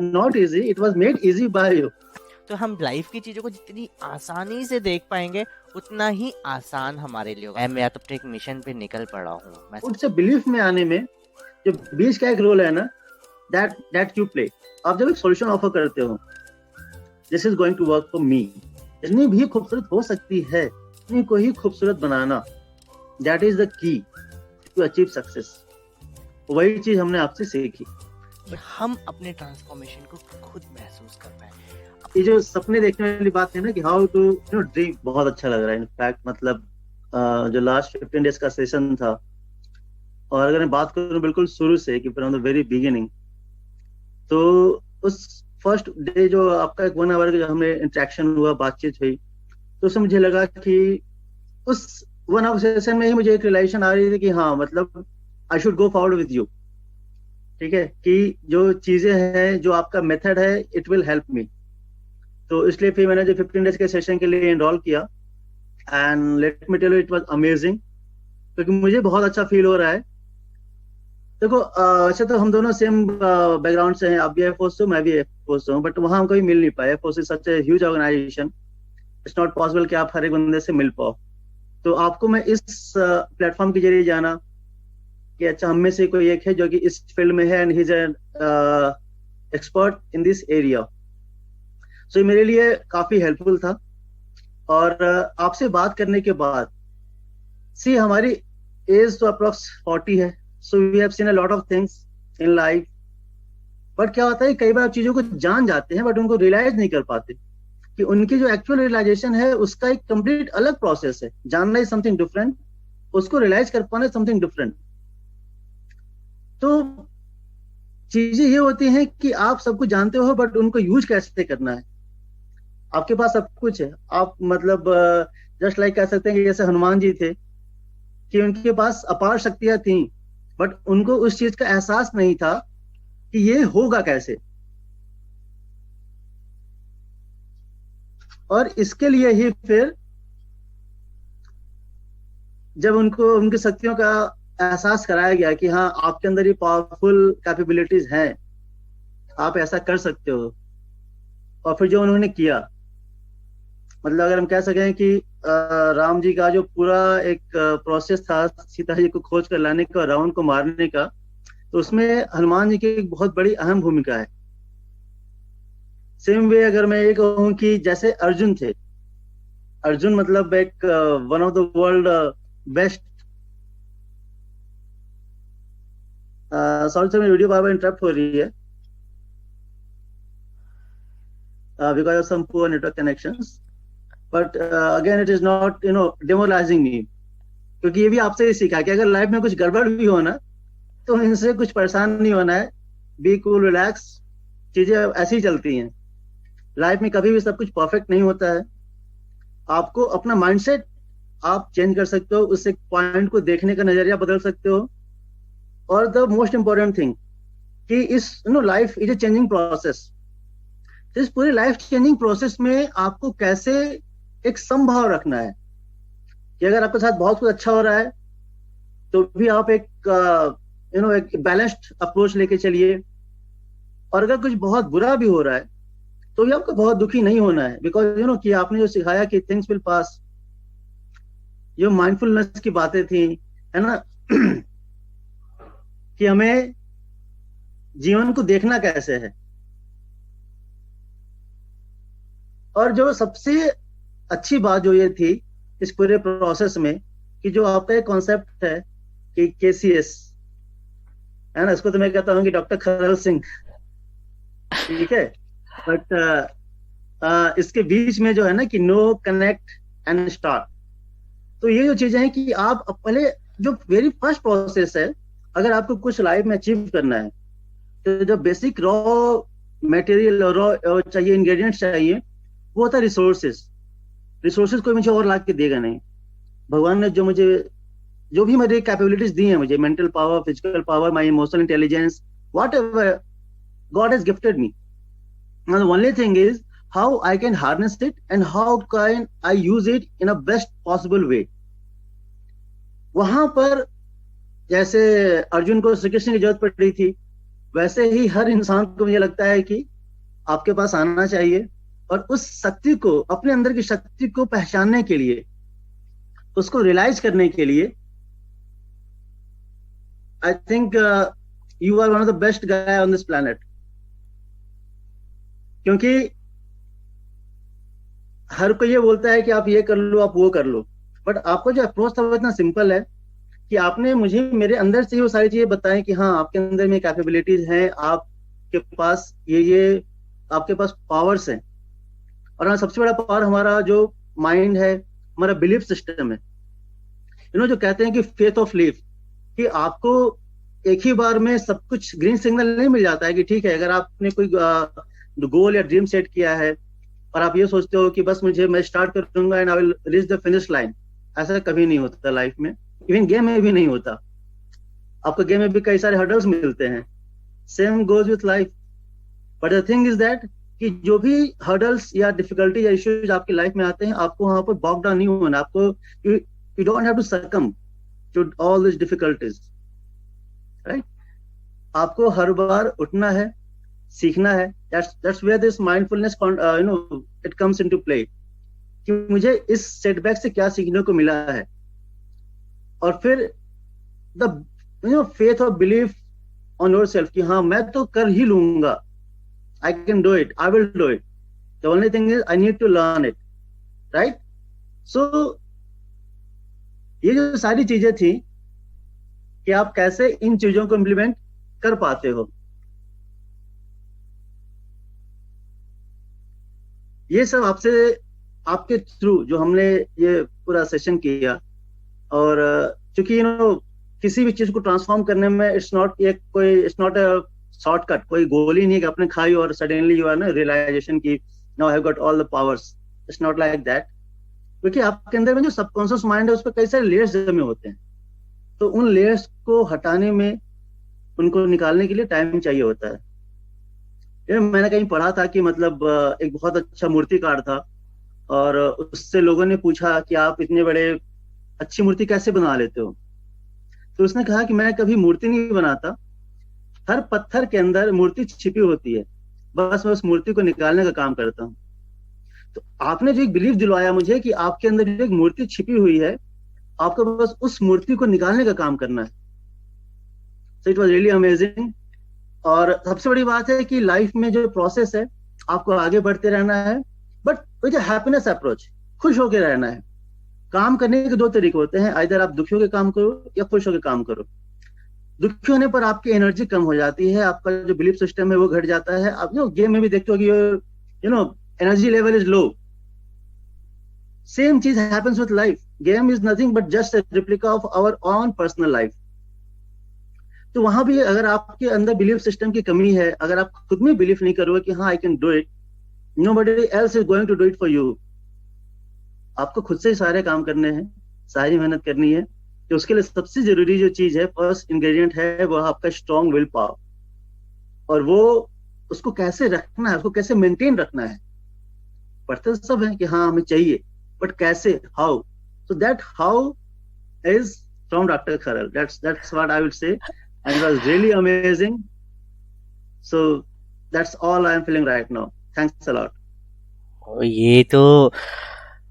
not easy, it was made easy by you. तो हम life की चीजों को जितनी आसानी से देख पाएंगे उतना ही आसान हमारे लिए होगा। मैं तो अपने एक मिशन पे निकल पड़ा हूँ। मैं उससे बिलीफ में आने में जो बीच का एक रोल है ना, that you play. आप जब एक सॉल्यूशन ऑफर करते हो, this is going to work for me, जितनी भी खूबसूरत हो सकती है उतनी को ही खूबसूरत बनाना, that is the key to achieve success. वही चीज हमने आपसे सीखी। हम अपने ट्रांसफॉर्मेशन को खुद महसूस कर पाए। ये जो सपने देखने वाली बात है ना कि हाउ टू ड्रीम, बहुत अच्छा लग रहा है। इनफैक्ट मतलब जो लास्ट 15 डेज का सेशन था, और अगर मैं बात करूं बिल्कुल शुरू से कि फ्रॉम द वेरी बिगिनिंग, तो उस फर्स्ट डे जो आपका एक 1 आवर का जो हमें इंटरेक्शन हुआ, बातचीत हुई, तो उससे मुझे लगा कि उस 1 आवर सेशन में ही मुझे एक रियलाइजेशन आ रही थी कि हाँ मतलब I should go forward with you. ठीक है, कि जो चीजें हैं, जो आपका मेथड है, इट विल हेल्प मी। तो इसलिए फिर मैंने जो 15 डेज के सेशन के लिए एनरोल किया, and let me tell you it was amazing, क्योंकि मुझे बहुत अच्छा फील हो रहा है। देखो अच्छा, तो हम दोनों सेम बैकग्राउंड से हैं, आप भी एयरफोर्स से, मैं भी एयरफोर्स से हूँ, बट वहां हम कभी मिल नहीं पाए। Air force is such a huge organization, it's not possible कि आप हर एक बंदे से मिल पाओ। तो आपको मैं इस प्लेटफॉर्म के जरिए जाना कि अच्छा हम में से कोई एक है जो कि इस फील्ड में है, and he is an expert in this area. So मेरे लिए काफी हेल्पफुल था। और आपसे बात करने के बाद, सी हमारी एज तो अप्रोक्स 40 है, so we have seen a lot of things in life. But क्या होता है, कई बार चीजों को जान जाते हैं बट उनको रियलाइज नहीं कर पाते कि उनकी जो एक्चुअल रियलाइजेशन है उसका एक कंप्लीट अलग प्रोसेस है। जानना इज समथिंग डिफरेंट, उसको रियलाइज कर पाना समथिंग डिफरेंट। तो चीजें ये होती हैं कि आप सब कुछ जानते हो बट उनको यूज कैसे करना है। आपके पास सब कुछ है, आप मतलब जस्ट लाइक कह सकते हैं कि जैसे हनुमान जी थे कि उनके पास अपार शक्तियां थी, बट उनको उस चीज का एहसास नहीं था कि ये होगा कैसे। और इसके लिए ही फिर जब उनको उनकी शक्तियों का एहसास कराया गया कि हाँ आपके अंदर ये पावरफुल कैपेबिलिटीज हैं, आप ऐसा कर सकते हो, और फिर जो उन्होंने किया, मतलब अगर हम कह सकें कि राम जी का जो पूरा एक प्रोसेस था सीता जी को खोज कर लाने का, रावण को मारने का, तो उसमें हनुमान जी की एक बहुत बड़ी अहम भूमिका है। सेम वे अगर मैं ये कहूँ कि जैसे अर्जुन थे, अर्जुन मतलब एक one of the world best, sorry sir मेरी वीडियो बार बार इंटरप्ट हो रही है because of some poor network connections, but again it is not demoralizing me, क्योंकि ये भी आपसे ही सीखा कि अगर लाइफ में कुछ गड़बड़ भी हो ना तो इनसे कुछ परेशान नहीं होना है, बी कूल रिलैक्स, चीजें ऐसी ही चलती हैं। लाइफ में कभी भी सब कुछ परफेक्ट नहीं होता है। आपको अपना माइंडसेट आप चेंज कर सकते हो, उससे पॉइंट को देखने का नजरिया बदल सकते हो। और द मोस्ट इंपॉर्टेंट थिंग कि इस life is a changing process. इस पूरी लाइफ चेंजिंग प्रोसेस में आपको कैसे एक समभाव रखना है कि अगर आपके साथ बहुत कुछ अच्छा हो रहा है तो भी आप एक एक बैलेंस्ड अप्रोच लेके चलिए, और अगर कुछ बहुत बुरा भी हो रहा है तो भी आपको बहुत दुखी नहीं होना है, बिकॉज कि आपने जो सिखाया कि थिंग्स विल पास, जो माइंडफुलनेस की बातें थी, है ना कि हमें जीवन को देखना कैसे है। और जो सबसे अच्छी बात जो ये थी इस पूरे प्रोसेस में कि जो आपका एक कॉन्सेप्ट है कि KCS, है ना, इसको तो मैं कहता हूँ कि डॉक्टर खरल सिंह, ठीक है, बट इसके बीच में जो है ना कि नो, कनेक्ट एंड स्टार्ट। तो ये जो चीजें हैं कि आप पहले जो वेरी फर्स्ट प्रोसेस है, अगर आपको कुछ लाइफ में अचीव करना है तो जो बेसिक रॉ मटेरियल, रॉ चाहिए, इंग्रेडिएंट्स चाहिए, वो होता है रिसोर्सेस। रिसोर्सेस कोई मुझे और ला के देगा नहीं। भगवान ने जो भी मेरी कैपेबिलिटीज दी हैं मुझे, mental power, physical power, my emotional intelligence, whatever God has gifted me, and the only thing is how I can harness it and how can I use it in a best possible way। वहां पर जैसे अर्जुन को श्री कृष्ण की जरूरत पड़ रही थी, वैसे ही हर इंसान को मुझे लगता है कि आपके पास आना चाहिए, और उस शक्ति को, अपने अंदर की शक्ति को पहचानने के लिए, उसको रियलाइज करने के लिए, I think you are one of the best guy on this planet. क्योंकि हर कोई ये बोलता है कि आप ये कर लो, आप वो कर लो, बट आपका जो अप्रोच था वो इतना सिंपल है कि आपने मुझे मेरे अंदर से ही वो सारी चीजें बताई कि हाँ, आपके अंदर में कैपेबिलिटीज हैं, आपके पास ये आपके पास पावर्स हैं। और हाँ, सबसे बड़ा पावर हमारा जो माइंड है, हमारा बिलीफ सिस्टम है। जो कहते हैं कि फेथ ऑफ लीफ, कि आपको एक ही बार में सब कुछ ग्रीन सिग्नल नहीं मिल जाता है। कि ठीक है, अगर आपने कोई गोल या ड्रीम सेट किया है और आप ये सोचते हो कि बस मैं स्टार्ट करूंगा and I will reach the finish line, ऐसा कभी नहीं होता लाइफ में। इवन गेम में भी नहीं होता। आपको गेम में भी कई सारे हर्डल्स मिलते हैं। Same goes with life. But the thing is that कि जो भी हर्डल्स या डिफिकल्टी या इश्यूज आपकी लाइफ में आते हैं, आपको वहां पर बॉग डाउन नहीं होना। आपको you don't have to succumb to all this difficulties, right? आपको हर बार उठना है, सीखना है। That's where this mindfulness it comes into play, कि मुझे इस सेटबैक से क्या सीखने को मिला है। और फिर द फेथ और बिलीफ ऑन योर सेल्फ, कि हाँ, मैं तो कर ही लूंगा। I can do it, I will do it. The only thing is I need to learn it, right? So ये जो सारी चीजें थी कि आप कैसे इन चीजों को इम्प्लीमेंट कर पाते हो, ये सब आपसे, आपके थ्रू जो हमने ये पूरा सेशन किया। और चूंकि किसी भी चीज को ट्रांसफॉर्म करने में इट्स नॉट अ शॉर्टकट। कोई गोल ही नहीं है कि आपने खाई और सडनली यू आर ना रियलाइजेशन की now I have got all the powers. It's not like that. क्योंकि आपके अंदर में जो सबकॉन्शियस माइंड है, उस पर कई सारे लेयर्स जमे होते हैं। तो उन लेयर्स को हटाने में, उनको निकालने के लिए टाइम चाहिए होता है। मैंने कहीं पढ़ा था कि मतलब एक बहुत अच्छा मूर्तिकार था, और उससे लोगों ने पूछा कि आप इतने बड़े अच्छी मूर्ति कैसे बना लेते हो? तो उसने कहा कि मैं कभी मूर्ति नहीं बनाता, हर पत्थर के अंदर मूर्ति छिपी होती है, बस मैं उस मूर्ति को निकालने का काम करता हूँ। तो आपने जो एक बिलीफ दिलवाया मुझे कि आपके अंदर जो एक मूर्ति छिपी हुई है, आपको बस उस मूर्ति को निकालने का काम करना है। So it was really amazing. और सबसे बड़ी बात है कि लाइफ में जो प्रोसेस है, आपको आगे बढ़ते रहना है, बट विद हैप्पीनेस अप्रोच, खुश होकर रहना है। काम करने के दो तरीके होते हैं, इधर आप दुखी होकर काम करो या खुश होकर काम करो। दुखी होने पर आपकी एनर्जी कम हो जाती है, आपका जो बिलीफ सिस्टम है वो घट जाता है। आप जो गेम में भी देखते हो कि energy level is low. Same चीज happens with life. Game is nothing but just a replica of our own personal life. तो वहां भी अगर आपके अंदर बिलीफ सिस्टम की कमी है, अगर आप खुद में बिलीफ नहीं करोगे कि हाँ I can do it, nobody else is going to do it for you. आपको खुद से ही सारे काम करने हैं, सारी मेहनत करनी है। तो उसके लिए सबसे जरूरी जो चीज है, फर्स्ट इंग्रेडिएंट है, वो आपका स्ट्रॉन्ग विल पावर। और वो, उसको कैसे रखना है, उसको कैसे मेंटेन रखना है। पढ़ते सब है कि हाँ हमें चाहिए, बट कैसे, how? So that how is from Dr. Kharal. That's what I would say, and it was really amazing. So that's all I am feeling right now. Thanks a lot. ये तो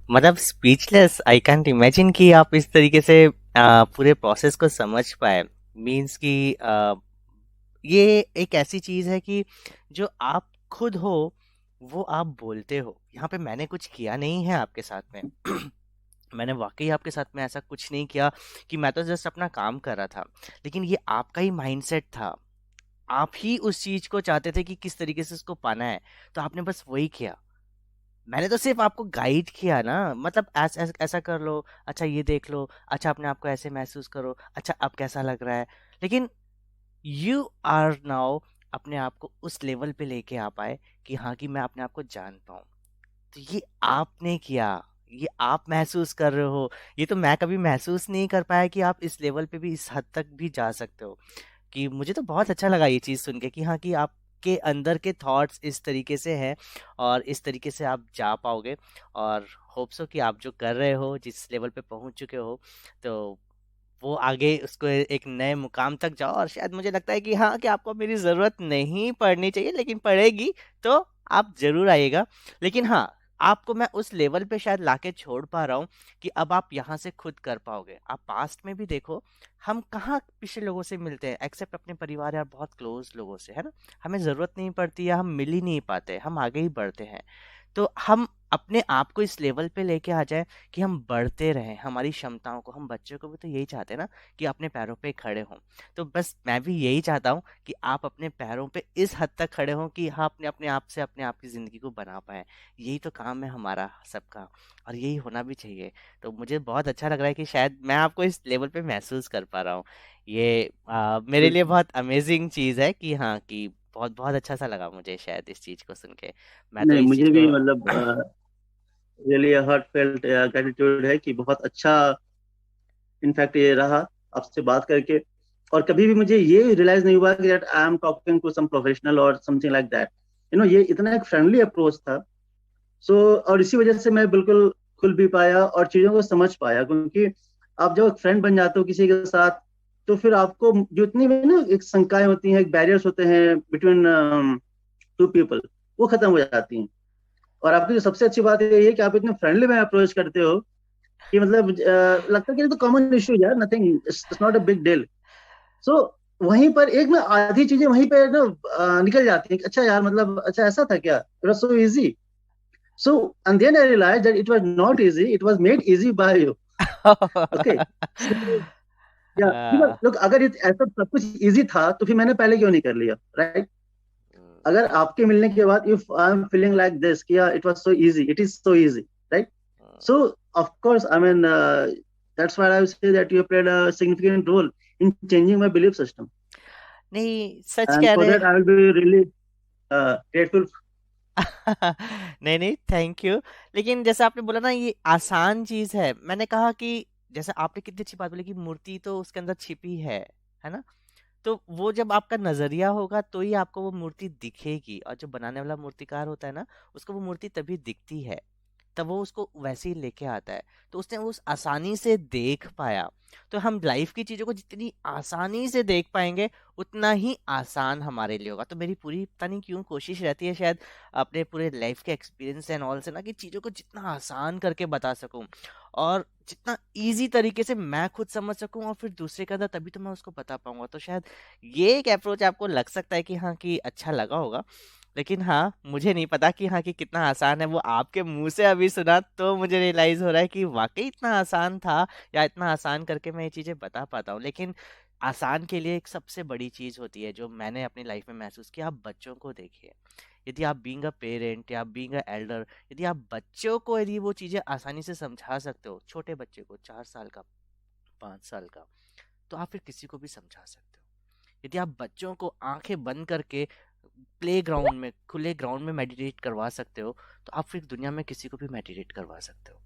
मतलब स्पीचलेस। आई कैंट इमेजिन कि आप इस तरीके से पूरे process को समझ पाए। मीन्स कि ये एक ऐसी चीज है कि जो आप खुद हो वो आप बोलते हो। यहाँ पे मैंने कुछ किया नहीं है आपके साथ में। मैंने वाकई आपके साथ में ऐसा कुछ नहीं किया कि मैं तो जस्ट अपना काम कर रहा था, लेकिन ये आपका ही माइंडसेट था। आप ही उस चीज को चाहते थे कि किस तरीके से उसको पाना है, तो आपने बस वही किया। मैंने तो सिर्फ आपको गाइड किया ना, मतलब ऐसा कर लो, अच्छा ये देख लो, अच्छा अपने आप को ऐसे महसूस करो, अच्छा अब कैसा लग रहा है। लेकिन यू आर नाउ अपने आप को उस लेवल पे लेके आ पाए कि हाँ, कि मैं अपने आप को जान पाऊँ। तो ये आपने किया, ये आप महसूस कर रहे हो। ये तो मैं कभी महसूस नहीं कर पाया कि आप इस लेवल पे भी, इस हद तक भी जा सकते हो। कि मुझे तो बहुत अच्छा लगा ये चीज़ सुन के कि हाँ, कि आपके अंदर के थॉट्स इस तरीके से हैं और इस तरीके से आप जा पाओगे। और होप सो कि आप जो कर रहे हो, जिस लेवल पे पहुंच चुके हो, तो वो आगे उसको एक नए मुकाम तक जाओ। और शायद मुझे लगता है कि हाँ, कि आपको मेरी ज़रूरत नहीं पड़नी चाहिए, लेकिन पड़ेगी तो आप ज़रूर आइएगा। लेकिन हाँ, आपको मैं उस लेवल पे शायद लाके छोड़ पा रहा हूँ कि अब आप यहाँ से खुद कर पाओगे। आप पास्ट में भी देखो, हम कहाँ पिछले लोगों से मिलते हैं एक्सेप्ट अपने परिवार या बहुत क्लोज लोगों से, है ना? हमें ज़रूरत नहीं पड़ती या हम मिल ही नहीं पाते, हम आगे ही बढ़ते हैं। तो हम अपने आप को इस लेवल पे लेके आ जाए कि हम बढ़ते रहें, हमारी क्षमताओं को, हम बच्चों को भी तो यही चाहते हैं ना कि अपने पैरों पे खड़े हों। तो बस मैं भी यही चाहता हूँ कि आप अपने पैरों पे इस हद तक खड़े हों कि हाँ, अपने अपने आप से अपने आप की ज़िंदगी को बना पाएँ। यही तो काम है हमारा सबका, और यही होना भी चाहिए। तो मुझे बहुत अच्छा लग रहा है कि शायद मैं आपको इस लेवल पे महसूस कर पा रहा हूँ। ये मेरे लिए बिल्कुल। बहुत अमेज़िंग चीज़ है कि हाँ, कि बहुत बहुत अच्छा सा लगा मुझे शायद इस चीज़ को सुन के। मैं तो नहीं, इस चीज़ मुझे भी को मतलब रियली हार्ट फेल्ट ग्रेटिट्यूड है कि बहुत अच्छा इनफैक्ट ये रहा आपसे बात करके। और कभी भी मुझे ये रियलाइज नहीं हुआ कि that I am talking to some professional और समथिंग लाइक दैट। ये इतना एक फ्रेंडली अप्रोच था। सो और इसी वजह से मैं बिल्कुल खुल भी पाया और चीजों को समझ पाया, क्योंकि आप जब फ्रेंड बन जाते हो किसी के साथ, तो फिर आपको जो इतनी भी ना एक शंकाएं होती हैं, एक बैरियर्स होते हैं बिटवीन टू पीपल, वो खत्म हो जाती हैं। और आपकी जो सबसे अच्छी बात ये है कि आप इतने फ्रेंडली में अप्रोच करते हो कि मतलब लगता है कि ये तो कॉमन इशू यार, nothing, it's not a big deal. So वहीं पर एक ना आधी चीजें वहीं पे ना निकल जाती हैं कि अच्छा यार, मतलब अच्छा ऐसा था क्या, it was so easy. So and then I realize that it was not easy, it was made easy by you. Okay. So या आ, लोग, अगर ऐसा सब कुछ इजी था तो फिर मैंने पहले क्यों नहीं कर लिया, राइट? अगर आपके मिलने के बाद if I am feeling like this कि it was so easy, it is so easy, right? So, of course, I mean, that's why I would say that you played a significant role in changing my belief system. नहीं, सच And कह for रहे। that, I will be really grateful. नहीं नहीं, thank you. लेकिन जैसे आपने बोला ना, ये आसान चीज है। मैंने कहा कि जैसे आपने कितनी अच्छी बात बोली कि मूर्ति तो उसके अंदर छिपी है ना? तो वो जब आपका नजरिया होगा तो ही आपको वो मूर्ति दिखेगी, और जो बनाने वाला मूर्तिकार होता है ना, उसको वो मूर्ति तभी दिखती है, तब वो उसको वैसे ही लेके आता है। तो उसने उस आसानी से देख पाया। तो हम लाइफ की चीजों को जितनी आसानी से देख पाएंगे, उतना ही आसान हमारे लिए होगा। तो मेरी पूरी पता नहीं क्यों कोशिश रहती है शायद अपने पूरे लाइफ के एक्सपीरियंस एंड ऑल से ना, कि चीजों को जितना आसान करके बता सकूं, और जितना इजी तरीके से मैं खुद समझ सकूं, और फिर दूसरे का था तभी तो मैं उसको बता पाऊंगा। तो शायद ये एक अप्रोच आपको लग सकता है कि हाँ, कि अच्छा लगा होगा। लेकिन हाँ, मुझे नहीं पता कि हाँ, कि कितना आसान है। वो आपके मुंह से अभी सुना तो मुझे रियलाइज हो रहा है कि वाकई इतना आसान था, या इतना आसान करके मैं ये चीजें बता पाता हूँ। लेकिन आसान के लिए एक सबसे बड़ी चीज होती है जो मैंने अपनी लाइफ में महसूस किया। आप बच्चों को देखिए, यदि आप बीइंग अ पेरेंट या बीइंग अ एल्डर, यदि आप बच्चों को यदि वो चीजें आसानी से समझा सकते हो, छोटे बच्चे को, 4 साल का, 5 साल का, तो आप फिर किसी को भी समझा सकते हो। यदि आप बच्चों को आंखें बंद करके प्ले ग्राउंड में, खुले ग्राउंड में मेडिटेट करवा सकते हो, तो आप फिर दुनिया में किसी को भी मेडिटेट करवा सकते हो,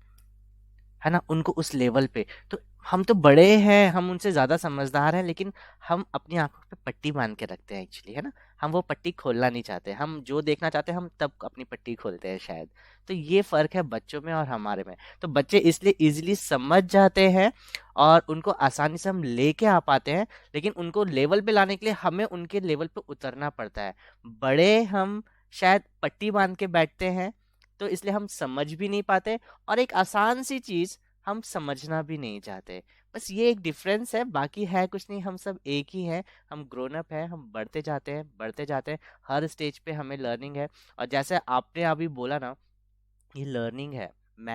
है ना? उनको उस लेवल पे। तो हम तो बड़े हैं, हम उनसे ज्यादा समझदार हैं, लेकिन हम अपनी आंखों पे पट्टी बांध के रखते हैं एक्चुअली, है ना? हम वो पट्टी खोलना नहीं चाहते। हम जो देखना चाहते हैं हम तब अपनी पट्टी खोलते हैं शायद। तो ये फर्क है बच्चों में और हमारे में। तो बच्चे इसलिए इजीली समझ जाते हैं और उनको आसानी से हम लेके आ पाते हैं, लेकिन उनको लेवल पे लाने के लिए हमें उनके लेवल पे उतरना पड़ता है। बड़े हम शायद पट्टी बांध के बैठते हैं, तो इसलिए हम समझ भी नहीं पाते, और एक आसान सी चीज हम समझना भी नहीं चाहते। बस ये एक डिफरेंस है, बाकी है कुछ नहीं, हम सब एक ही हैं। हम ग्रोन अप हैं, हम बढ़ते जाते हैं, बढ़ते जाते हैं। हर स्टेज पे हमें लर्निंग है। और जैसे आपने अभी बोला ना, ये लर्निंग है।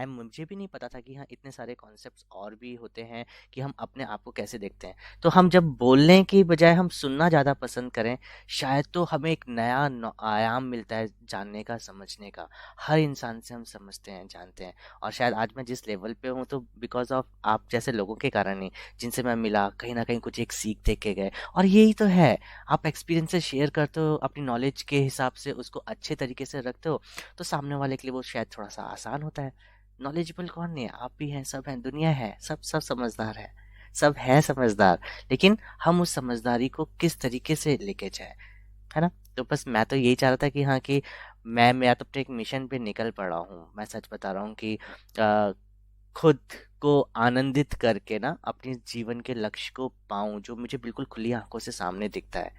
मुझे भी नहीं पता था कि हाँ, इतने सारे कॉन्सेप्ट्स और भी होते हैं कि हम अपने आप को कैसे देखते हैं। तो हम जब बोलने की बजाय हम सुनना ज़्यादा पसंद करें, शायद तो हमें एक नया आयाम मिलता है जानने का, समझने का। हर इंसान से हम समझते हैं, जानते हैं। और शायद आज मैं जिस लेवल पे हूँ, तो बिकॉज ऑफ आप जैसे लोगों के कारण ही, जिनसे मैं मिला, कहीं ना कहीं कुछ एक सीख दे के गए। और यही तो है, आप एक्सपीरियंस से शेयर करते हो, अपनी नॉलेज के हिसाब से उसको अच्छे तरीके से रखते हो, तो सामने वाले के लिए वो शायद थोड़ा सा आसान होता है। नॉलेजेबल कौन नहीं है? आप भी हैं, सब हैं, दुनिया है, सब सब समझदार है, सब है समझदार। लेकिन हम उस समझदारी को किस तरीके से लेके जाए, है ना? तो बस मैं तो यही चाह रहा था कि हाँ, कि मैं तो अपने एक मिशन पे निकल पड़ा हूँ। मैं सच बता रहा हूँ कि खुद को आनंदित करके ना अपने जीवन के लक्ष्य को पाऊं, जो मुझे बिल्कुल खुली आंखों से सामने दिखता है,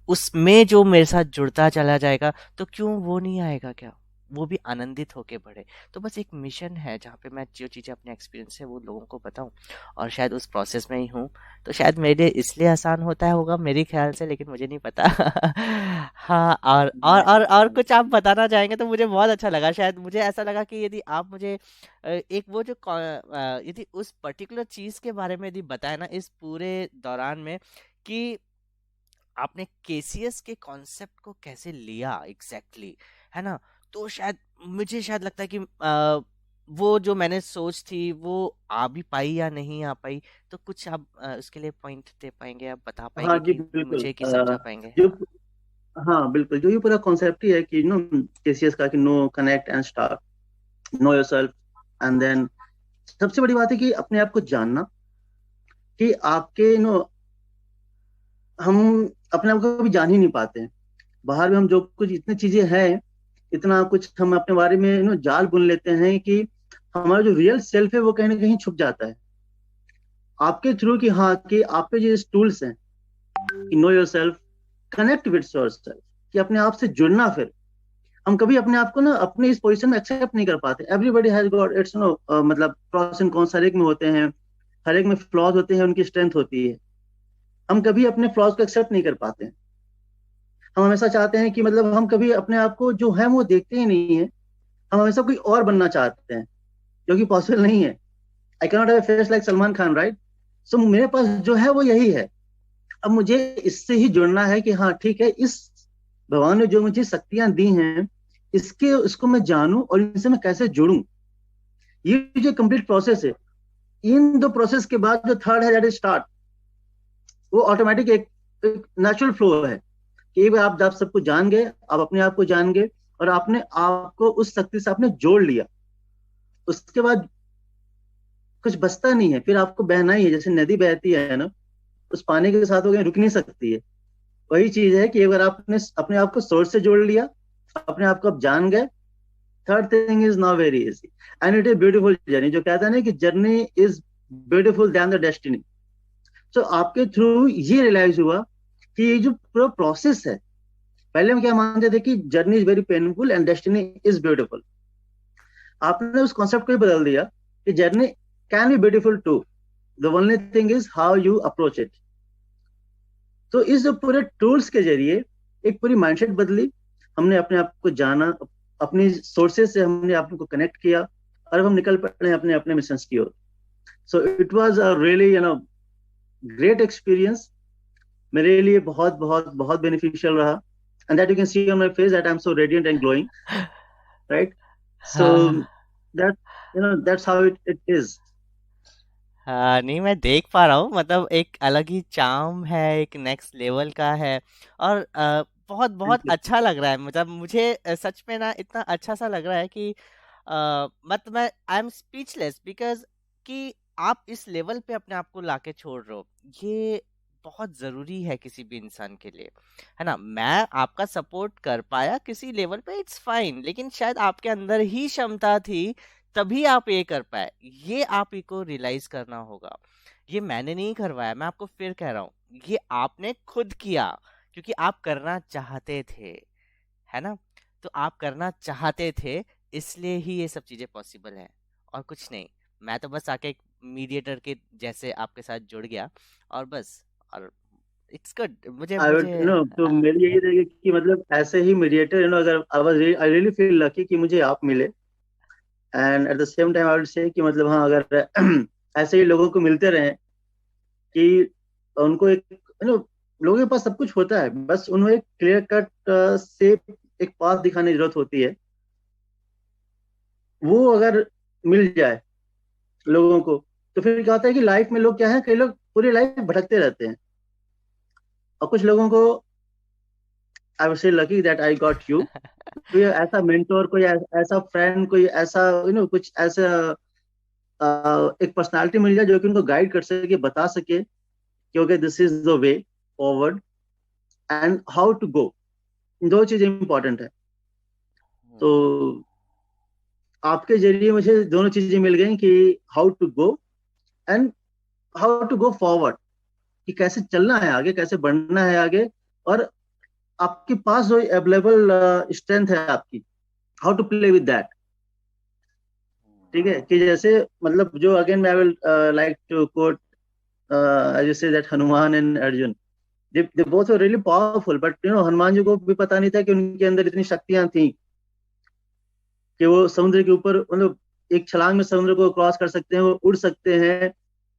उसमें जो मेरे साथ जुड़ता चला जाएगा, तो क्यों वो नहीं आएगा क्या? वो भी आनंदित होके बढ़े। तो बस एक मिशन है जहाँ पे मैं जो चीज़ें अपने एक्सपीरियंस है वो लोगों को बताऊं, और शायद उस प्रोसेस में ही हूँ। तो शायद मेरे लिए इसलिए आसान होता है होगा मेरे ख्याल से, लेकिन मुझे नहीं पता। हाँ, और कुछ आप बताना चाहेंगे तो मुझे बहुत अच्छा लगा। शायद मुझे ऐसा लगा कि यदि आप मुझे एक वो जो यदि उस पर्टिकुलर चीज़ के बारे में यदि बताए ना इस पूरे दौरान में, कि आपने केसीएस के कॉन्सेप्ट को कैसे लिया एग्जैक्टली exactly, है ना? तो शायद मुझे शायद लगता है कि वो जो मैंने सोच थी वो आ भी पाई या नहीं आ पाई। तो कुछ आप उसके लिए पॉइंट दे पाएंगे, आप बता हाँ पाएंगे जी कि बिल्कुल। मुझे कि समझा पाएंगे? जो हाँ बिल्कुल, जो ये पूरा कॉन्सेप्ट ही है कि नो केसीएस का, कि know, connect and start, know yourself, and then सबसे बड़ी बात है कि अपने आप को जानना, कि आपके नो हम अपने आप को कभी जान ही नहीं पाते हैं। बाहर में हम जो कुछ इतनी चीजें हैं, इतना कुछ हम अपने बारे में जाल बुन लेते हैं कि हमारा जो रियल सेल्फ है वो कहीं ना कहीं छुप जाता है आपके थ्रू। कि हाँ, कि आप पे जो टूल्स हैं, कि know your self, connect with your self, कि अपने आप से जुड़ना। फिर हम कभी अपने आप को ना अपने इस पोजीशन में एक्सेप्ट नहीं कर पाते। एवरीबॉडी हैज गॉट इट्स मतलब प्रॉस एंड कॉन्स, हर एक में होते हैं, हर एक में फ्लॉज होते हैं, उनकी स्ट्रेंथ होती है। हम कभी अपने फ्लॉज को एक्सेप्ट नहीं कर पाते हैं। हम हमेशा चाहते हैं कि मतलब हम कभी अपने आप को जो है वो देखते ही नहीं है। हम हमेशा कोई और बनना चाहते हैं, जो कि पॉसिबल नहीं है। I cannot have face like Salman Khan, right? So मेरे पास जो है वो यही है। अब मुझे इससे ही जुड़ना है कि हाँ ठीक है, इस भगवान ने जो मुझे शक्तियां दी हैं, इसको मैं जानूं और इनसे मैं कैसे जुड़ूं। ये जो कंप्लीट प्रोसेस है, इन दो प्रोसेस के बाद जो थर्ड है, दैट इज स्टार्ट, वो ऑटोमेटिक एक नेचुरल फ्लो है। कि एक बार आप जब सबको जान गए, आप अपने आप को जान गए, और आपने आपको उस शक्ति से आपने जोड़ लिया, उसके बाद कुछ बचता नहीं है। फिर आपको बहना ही है, जैसे नदी बहती है ना, उस पानी के साथ वो कहीं रुक नहीं सकती है। वही चीज है कि एक बार आपने अपने आप को सोर्स से जोड़ लिया, अपने आप को आप जान गए, third thing is now very easy, and it is beautiful journey. जो कहता है ना कि journey is beautiful then the destiny. तो आपके थ्रू ये रियलाइज हुआ कि ये जो पूरा प्रोसेस है, पहले हम क्या मानते थे कि journey is very painful and destiny is beautiful. आपने उस कॉन्सेप्ट को ही बदल दिया कि journey can be beautiful too, the only thing is how you approach it. तो इस जो पूरे टूल्स के जरिए एक पूरी माइंडसेट बदली, हमने अपने आप को जाना, अपनी सोर्सेज से हमने अपने को कनेक्ट किया, और अब हम निकल पड़े हैं अपने अपने मिशन की ओर। So it was a really great experience, मेरे लिए बहुत बहुत बहुत बेनिफिशियल रहा। And that you can see on my face that I am so radiant and glowing, right? So हाँ, that that's how it is. हाँ, नहीं मैं देख पा रहा हूँ, मतलब एक अलग ही चार्म है, एक नेक्स्ट लेवल का है। और बहुत थैंक बहुत यू। अच्छा लग रहा है, मतलब मुझे सच में ना इतना अच्छा सा लग रहा है कि मतलब मैं आई एम स्पीचलेस, बिकॉज कि आप इस लेवल पे अपने आप को लाके छोड़ रहे हो, ये बहुत जरूरी है किसी भी इंसान के लिए, है ना? मैं आपका सपोर्ट कर पाया किसी लेवल पे, इट्स फाइन, लेकिन शायद आपके अंदर ही क्षमता थी तभी आप ये कर पाए। ये आप ही को रियलाइज करना होगा। ये मैंने नहीं करवाया, मैं आपको फिर कह रहा हूँ, ये आपने खुद किया, क्योंकि आप करना चाहते थे, है ना? तो आप करना चाहते थे, इसलिए ही ये सब चीजें पॉसिबल है, और कुछ नहीं। मैं तो बस आके एक मीडिएटर के जैसे आपके साथ जुड़ गया, और बस। और इट्स गुड, मुझे आई मुझे वुड तो मेरी यही रहेगी कि मतलब ऐसे ही मीडिएटर, अगर आई रियली फील लकी कि मुझे आप मिले। And at the same time I would say कि मतलब हाँ, अगर ऐसे ही लोगों को मिलते रहे, कि उनको एक लोगों के पास सब कुछ होता है, बस उन्हें एक क्लियर कट से एक पाथ दिखाने की जरूरत होती है। वो अगर मिल जाए लोगों को, तो फिर क्या होता है कि लाइफ में लोग क्या है, कई लोग पूरी लाइफ भटकते रहते हैं, और कुछ लोगों को आई वुड से lucky that I got you. कोई ऐसा मेंटोर, कोई ऐसा फ्रेंड, कोई ऐसा कुछ ऐसा एक पर्सनालिटी मिल जाए जो कि उनको गाइड कर सके, बता सके कि okay this is the way forward and how to go. दो चीजें इंपॉर्टेंट है। तो आपके जरिए मुझे दोनों चीजें मिल गई कि how to go and how to go forward, कि कैसे चलना है आगे, कैसे बढ़ना है आगे, और आपके पास जो अवेलेबल स्ट्रेंथ है आपकी, how to play with that. ठीक है, कि जैसे मतलब जो again I will like to quote as you say that Hanuman and Arjun, they both were really powerful, but Hanuman ji को भी पता नहीं था कि उनके अंदर इतनी शक्तियां थी कि वो समुद्र के ऊपर मतलब एक छलांग में समुद्र को क्रॉस कर सकते हैं, वो उड़ सकते हैं,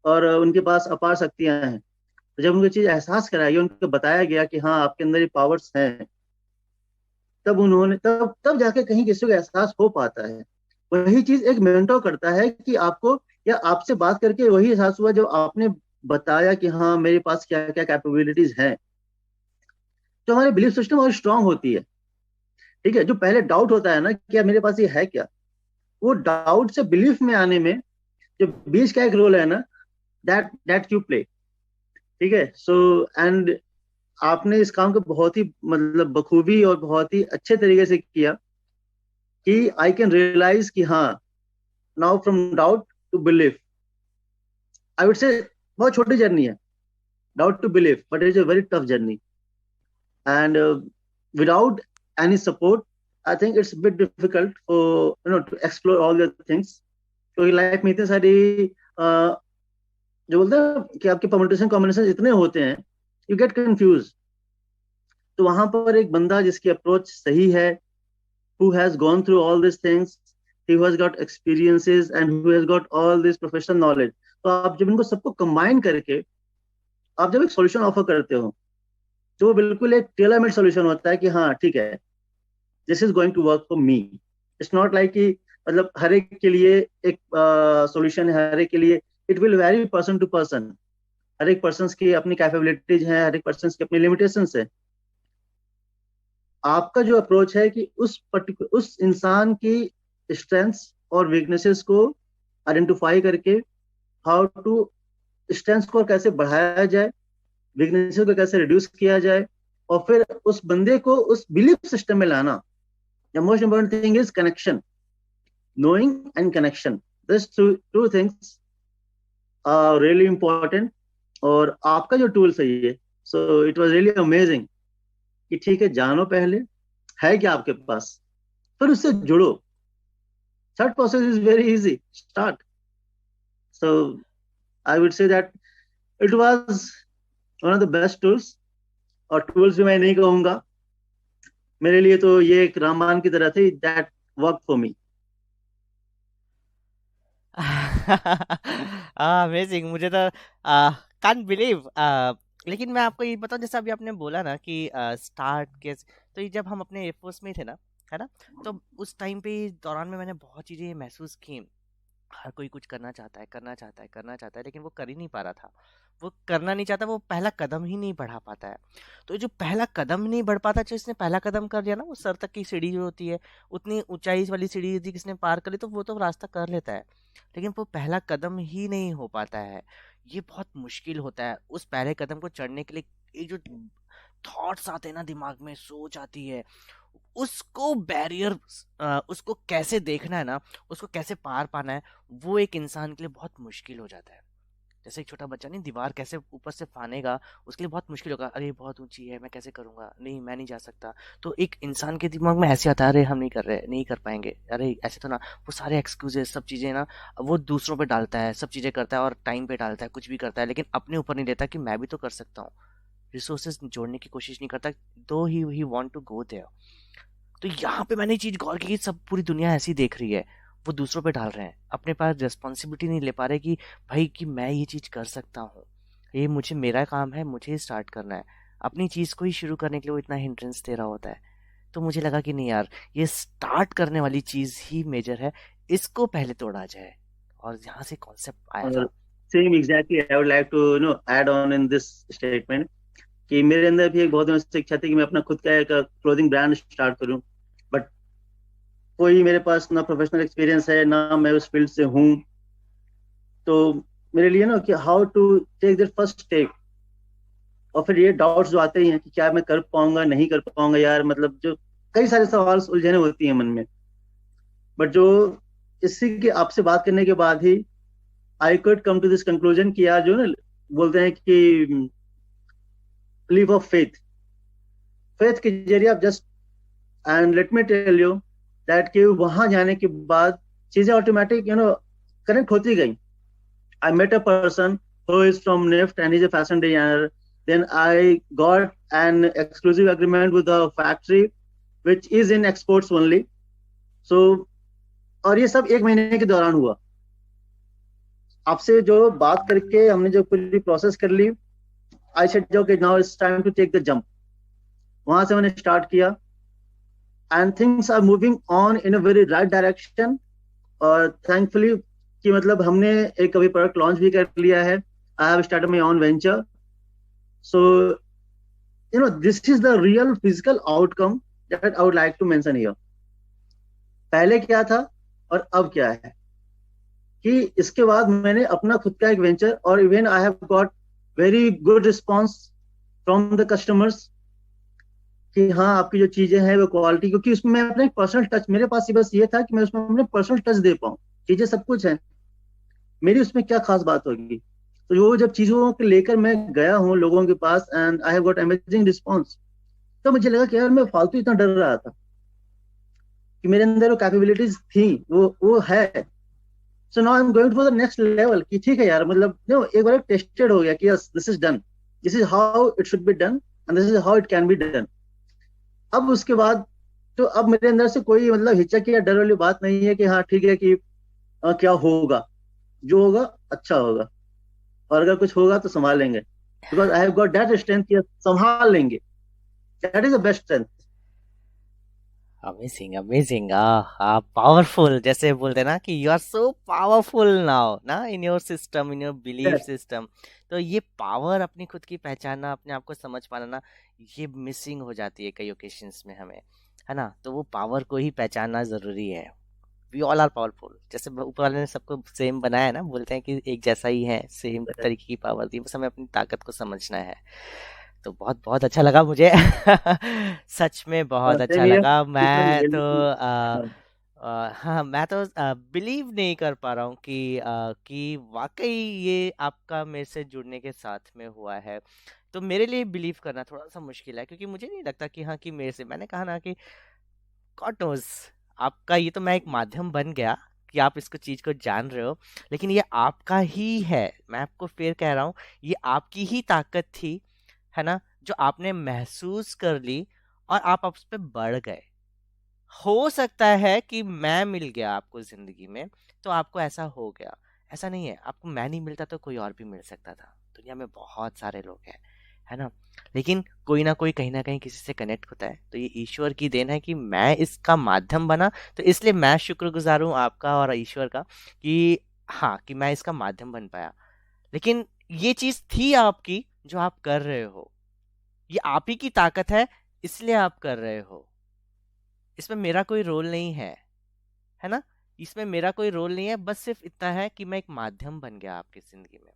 और उनके पास अपार शक्तियां हैं। तो जब उनको चीज एहसास कराया गया, उनको बताया गया कि हाँ आपके अंदर ये पावर्स हैं, तब उन्होंने तब तब जाके कहीं किसी को एहसास हो पाता है। वही चीज एक मेंटोर करता है कि आपको, या आपसे बात करके वही एहसास हुआ जब आपने बताया कि हाँ मेरे पास क्या क्या कैपेबिलिटीज हैं, तो हमारी बिलीफ सिस्टम और स्ट्रांग होती है। ठीक है, जो पहले डाउट होता है ना कि यार मेरे पास ये है क्या, वो डाउट से बिलीफ में आने में जो बीच का एक रोल है ना, दैट यू प्ले। ठीक है, सो एंड आपने इस काम को बहुत ही मतलब बखूबी और बहुत ही अच्छे तरीके से किया कि आई कैन रियलाइज कि हाँ, now from doubt to belief, I would say बहुत छोटी जर्नी है doubt to belief, but it is a very tough journey, and without any support, I think it's a bit difficult for to explore all the things. तो life में इतने सारी जो बोलते हैं कि आपके परम्यूटेशन कॉम्बिनेशन इतने होते हैं, यू गेट कंफ्यूज। तो वहां पर एक बंदा जिसकी अप्रोच सही है, who has gone through all these things, who has got experiences and who has got all this professional knowledge, तो आप जब इनको सबको कंबाइन करके आप जब एक सॉल्यूशन ऑफर करते हो, तो वो बिल्कुल एक टेलर मेड सॉल्यूशन होता है कि हाँ ठीक है, this is going to work for me. It's not like कि मतलब हर एक के लिए एक सॉल्यूशन है, हर एक के लिए it will very person to person. हर एक पर्सन की अपनी कैपेबिलिटीज हैं, हर एक पर्सन की अपनी लिमिटेशंस है। आपका जो अप्रोच है कि उस इंसान की स्ट्रेंथ्स और वीकनेसेस को आइडेंटिफाई करके हाउ टू स्ट्रेंथ्स को कैसे बढ़ाया जाए, वीकनेसेस को कैसे रिड्यूस किया जाए, और फिर उस बंदे को उस बिलीफ सिस्टम में लाना। The most important thing is connection, knowing and connection. These two things are really important. और आपका जो टूल सही है, सो इट वाज रियली अमेजिंग कि ठीक है, जानो पहले है क्या आपके पास, फिर उससे जुड़ो। Third process is very easy, start. So I would say that it was one of the best tools. और टूल्स भी मैं नहीं कहूंगा, मेरे लिए तो ये एक रामबाण की तरह थी, that work for me. Amazing. मुझे तो कांट बिलीव। लेकिन मैं आपको ये बताऊं, जैसे अभी आपने बोला ना कि स्टार्ट के, तो ये जब हम अपने एयरफोर्स में थे ना, है ना, तो उस टाइम पे दौरान में मैंने बहुत चीज़ें महसूस की। हर कोई कुछ करना चाहता है, करना चाहता है, करना चाहता है, लेकिन वो कर ही नहीं पा रहा था। वो करना नहीं चाहता, वो पहला कदम ही नहीं बढ़ा पाता है। तो ये जो पहला कदम नहीं बढ़ पाता, जिसने पहला कदम कर लिया ना, वो सर तक की सीढ़ी जो होती है, उतनी ऊंचाई वाली सीढ़ी यदि किसने पार कर ली, तो वो तो रास्ता कर लेता है। लेकिन वो पहला कदम ही नहीं हो पाता है। ये बहुत मुश्किल होता है उस पहले कदम को चढ़ने के लिए। ये जो थॉट्स आते हैं ना दिमाग में, सोच आती है, उसको बैरियर, उसको कैसे देखना है ना, उसको कैसे पार पाना है, वो एक इंसान के लिए बहुत मुश्किल हो जाता है। जैसे एक छोटा बच्चा नहीं दीवार कैसे ऊपर से फानेगा, उसके लिए बहुत मुश्किल होगा। अरे बहुत ऊंची है, मैं कैसे करूंगा, नहीं मैं नहीं जा सकता। तो एक इंसान के दिमाग में ऐसे आता है, अरे हम नहीं कर रहे, नहीं कर पाएंगे, अरे ऐसे तो ना। वो सारे एक्सक्यूजेस, सब चीज़ें ना, वो दूसरों पे डालता है, सब चीज़ें करता है और टाइम पे डालता है, कुछ भी करता है, लेकिन अपने ऊपर नहीं लेता कि मैं भी तो कर सकता हूँ। रिसोर्सेज जोड़ने की कोशिश नहीं करता, though he want to go there. तो यहाँ पे मैंने चीज गौर की कि सब पूरी दुनिया ऐसी देख रही है, वो दूसरों पे डाल रहे हैं, अपने पास रिस्पॉन्सिबिलिटी नहीं ले पा रहे कि भाई कि मैं ये चीज कर सकता हूँ, ये मुझे, मेरा काम है, मुझे स्टार्ट करना है। अपनी चीज को ही शुरू करने के लिए वो इतना हिंड्रेंस दे रहा होता है। तो मुझे लगा कि नहीं यार, ये स्टार्ट करने वाली चीज ही मेजर है, इसको पहले तोड़ा जाए। और यहाँ से कॉन्सेप्ट आया और था। Same exactly I would like to add on in this statement कि मेरे अंदर भी एक बहुत दिनों से इच्छा थी कि मैं अपना खुद का एक क्लोथिंग ब्रांड स्टार्ट करूं, बट कोई मेरे पास ना प्रोफेशनल एक्सपीरियंस है, ना मैं उस फील्ड से हूं। तो मेरे लिए ना कि how to take the first step, और फिर ये डाउट्स जो आते ही हैं कि क्या मैं कर पाऊंगा, नहीं कर पाऊंगा यार, मतलब जो कई सारे सवाल उलझने होती हैं मन में। बट जो इसी के आपसे बात करने के बाद ही I could come to this conclusion कि यार जो ना बोलते हैं कि लीप ऑफ फेथ, फेथ के जरिए आप just, and let me tell you that कि वहां जाने के बाद चीजें ऑटोमेटिक कनेक्ट होती गई. I met a person who is from NIFT and he's a fashion designer. Then I got an exclusive agreement with the factory which is in exports only. So और ये सब 1 महीने के दौरान हुआ. आपसे जो बात करके हमने जो पूरी प्रोसेस कर ली, I said okay now it's time to take the jump. वहां से मैंने स्टार्ट किया and things are moving on in a very right direction. और थैंकफुली कि मतलब हमने एक अभी प्रोडक्ट लॉन्च भी कर लिया है. I have started my own venture. So this is the real physical outcome that I would like to mention here. पहले क्या था और अब क्या है, कि इसके बाद मैंने अपना खुद का एक वेंचर, और even I have got very good response from the customers कि हाँ आपकी जो चीजें हैं वो क्वालिटी, क्योंकि उसमें मैं अपना एक पर्सनल टच, मेरे पास ही बस ये था कि मैं उसमें अपने पर्सनल टच दे पाऊँ. चीजें सब कुछ है, मेरी उसमें क्या खास बात होगी. तो वो जब चीजों को लेकर मैं गया हूँ लोगों के पास and I have got amazing response, तो मुझे लगा कि यार मैं फालतू इतना डर रहा था कि मेरे अंदर वो कैपेबिलिटीज थी, वो है. So now I am going to the next level कि ठीक है यार, मतलब एक बार टेस्टेड हो गया कि yes this is done, this is how it should be done and this is how it can be done. अब उसके बाद तो अब मेरे अंदर से कोई मतलब हिचक या डर वाली बात नहीं है कि हाँ ठीक है कि क्या होगा, जो होगा अच्छा होगा, और अगर कुछ होगा तो संभाल लेंगे, because I have got that strength कि संभाल लेंगे. That is the best strength. Amazing amazing, powerful, जैसे बोलते हैं ना कि you are so powerful now ना, in your system, in your belief system. तो ये पावर, अपनी खुद की पहचानना, अपने आप को समझ पाना ना, ये मिसिंग हो जाती है कई ओकेशंस में हमें, है ना. तो वो पावर को ही पहचानना जरूरी है. वी ऑल आर पावरफुल, जैसे ऊपर वाले ने सबको सेम बनाया है ना, बोलते हैं कि एक जैसा ही है, सेम तरीके की पावर दी, बस हमें अपनी ताकत को समझना है. तो बहुत बहुत अच्छा लगा मुझे. सच में बहुत अच्छा सेम ईयर. लगा. मैं तो हाँ. हाँ, मैं तो बिलीव नहीं कर पा रहा हूँ कि वाकई ये आपका मेरे से जुड़ने के साथ में हुआ है. तो मेरे लिए बिलीव करना थोड़ा सा मुश्किल है, क्योंकि मुझे नहीं लगता कि हाँ, कि मेरे से, मैंने कहा ना कि गॉड नोज, आपका ये तो मैं एक माध्यम बन गया कि आप इसको चीज को जान रहे हो, लेकिन ये आपका ही है. मैं आपको फिर कह रहा हूँ, ये आपकी ही ताकत थी, है ना, जो आपने महसूस कर ली और आप उस पे बढ़ गए. हो सकता है कि मैं मिल गया आपको जिंदगी में तो आपको ऐसा हो गया, ऐसा नहीं है. आपको मैं नहीं मिलता तो कोई और भी मिल सकता था. दुनिया में बहुत सारे लोग हैं, है ना. लेकिन कोई ना कोई कहीं ना कहीं किसी से कनेक्ट होता है. तो ये ईश्वर की देन है कि मैं इसका माध्यम बना. तो इसलिए मैं शुक्रगुजार हूँ आपका और ईश्वर का कि हाँ, कि मैं इसका माध्यम बन पाया. लेकिन ये चीज थी आपकी, जो आप कर रहे हो, ये आप ही की ताकत है, इसलिए आप कर रहे हो. इसमें मेरा कोई रोल नहीं है ना. इसमें मेरा कोई रोल नहीं है, बस सिर्फ इतना है कि मैं एक माध्यम बन गया आपकी जिंदगी में.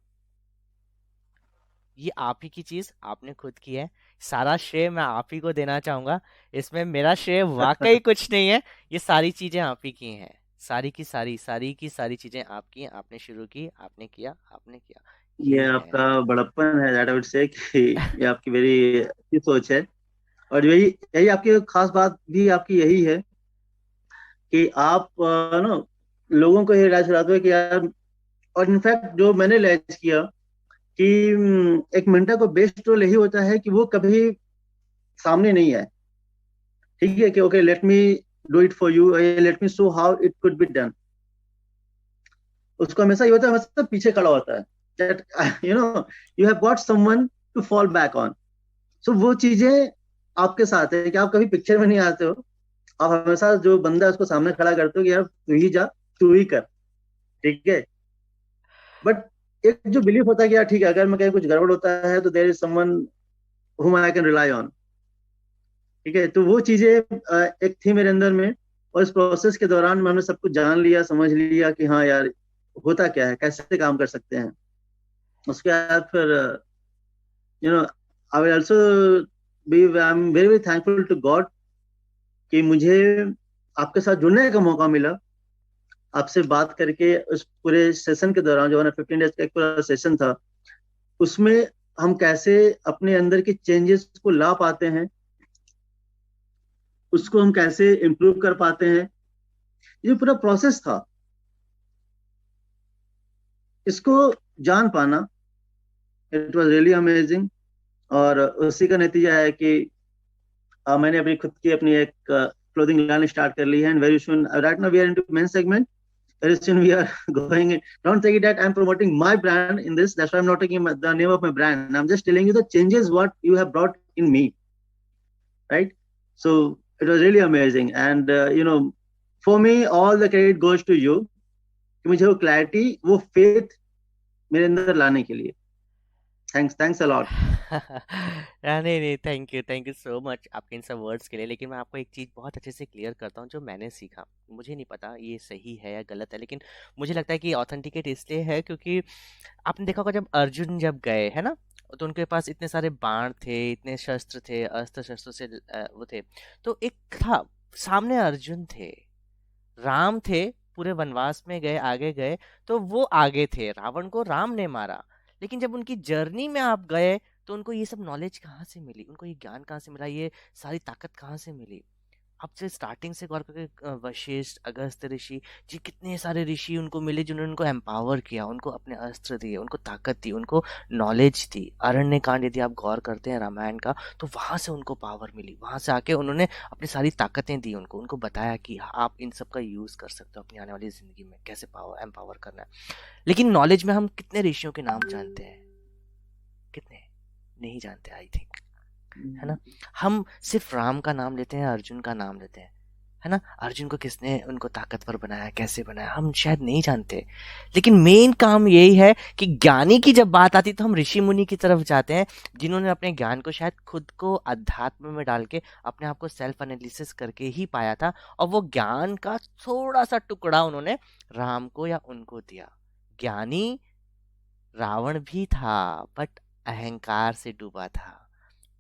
ये आप ही की चीज आपने खुद की है. सारा श्रेय मैं आप ही को देना चाहूंगा. इसमें मेरा श्रेय वाकई कुछ नहीं है. ये सारी चीजें आप ही की हैं. सारी की सारी चीजें आपकी हैं. आपने शुरू की, आपने किया, आपने किया. ये यही है. आपका बड़प्पन है, दैट आई वुड से कि ये आपकी वेरी अच्छी सोच है. और यही यही आपकी खास बात भी आपकी यही है कि आप ना लोगों को ये राय छुड़ाते हो कि यार, और इनफैक्ट जो मैंने रियलाइज किया कि एक मेंटर को बेस्ट रोल यही होता है कि वो कभी सामने नहीं है. ठीक है कि okay let me do it for you, let me show how it could be done. उसको हमेशा ये होता है, हमेशा पीछे खड़ा होता है, that you have got someone to fall back on. So वो चीजें आपके साथ है कि आप कभी पिक्चर में नहीं आते हो. आप हमेशा जो बंदा है उसको सामने खड़ा करते हो कि यार तू ही जा, तू ही कर. ठीक है. बट एक जो बिलीफ होता है कि यार ठीक है, अगर मैं कहीं कुछ गड़बड़ होता है तो there is someone whom I can rely on. ठीक है. तो वो चीजें एक थी मेरे अंदर में, और इस प्रोसेस के दौरान मैंने सब कुछ जान लिया, समझ लिया कि हाँ यार होता क्या है, कैसे काम कर सकते हैं. उसके बाद फिर I will also be, I am very very thankful to God कि मुझे आपके साथ जुड़ने का मौका मिला. आपसे बात करके उस पूरे सेशन के दौरान जो हमारा 15 डेज का एक पूरा सेशन था, उसमें हम कैसे अपने अंदर के चेंजेस को ला पाते हैं, उसको हम कैसे इम्प्रूव कर पाते हैं, ये पूरा प्रोसेस था, इसको जान पाना, इट वाज रियली अमेजिंग। और उसी का नतीजा है कि मैंने अपनी खुद की अपनी एक क्लोथिंग लाइन स्टार्ट कर ली है, and very soon right now we are into main segment, very soon we are going in. Don't think that I'm promoting my brand in this. That's why I'm not taking the name of my brand. I'm just telling you the changes what you have brought in me, right? So it was really amazing. And for me, all the credit goes to you. कि मुझे वो clarity, वो faith मेरे अंदर लाने के लिए, thanks a lot. नहीं नहीं, थैंक यू सो मच आपके इन सब वर्ड्स के लिए। लेकिन मैं आपको एक चीज़ बहुत अच्छे से क्लियर करता हूँ जो मैंने सीखा। मुझे नहीं पता ये सही है या गलत है, लेकिन मुझे लगता है कि ऑथेंटिकेट इसलिए है क्योंकि आपने देखा होगा जब अर्जुन जब गए है ना, तो उनके पास इतने सारे बाण थे, इतने शस्त्र थे, अस्त्र शस्त्रों से वो थे। तो एक था सामने अर्जुन थे, राम थे, पूरे वनवास में गए, आगे गए, तो वो आगे थे, रावण को राम ने मारा। लेकिन जब उनकी जर्नी में आप गए तो उनको ये सब नॉलेज कहाँ से मिली, उनको ये ज्ञान कहाँ से मिला, ये सारी ताकत कहाँ से मिली? अब से स्टार्टिंग से गौर करके वशिष्ठ, अगस्त्य ऋषि जी, कितने सारे ऋषि उनको मिले जिन्होंने उनको एम्पावर किया, उनको अपने अस्त्र दिए, उनको ताकत दी, उनको नॉलेज दी। अरण्य कांड यदि आप गौर करते हैं रामायण का, तो वहां से उनको पावर मिली, वहां से आके उन्होंने अपनी सारी ताकतें दी उनको, उनको बताया कि आप इन सब का यूज कर सकते हो अपनी आने वाली जिंदगी में, कैसे पावर एम्पावर करना है। लेकिन नॉलेज में हम कितने ऋषियों के नाम जानते हैं? कितने नहीं जानते, आई थिंक, है ना? हम सिर्फ राम का नाम लेते हैं, अर्जुन का नाम लेते हैं, है ना? अर्जुन को किसने उनको ताकतवर बनाया, कैसे बनाया, हम शायद नहीं जानते। लेकिन मेन काम यही है कि ज्ञानी की जब बात आती तो हम ऋषि मुनि की तरफ जाते हैं, जिन्होंने अपने ज्ञान को शायद खुद को अध्यात्म में डाल के अपने आप को सेल्फ एनालिसिस करके ही पाया था, और वो ज्ञान का थोड़ा सा टुकड़ा उन्होंने राम को या उनको दिया। ज्ञानी रावण भी था, बट अहंकार से डूबा था,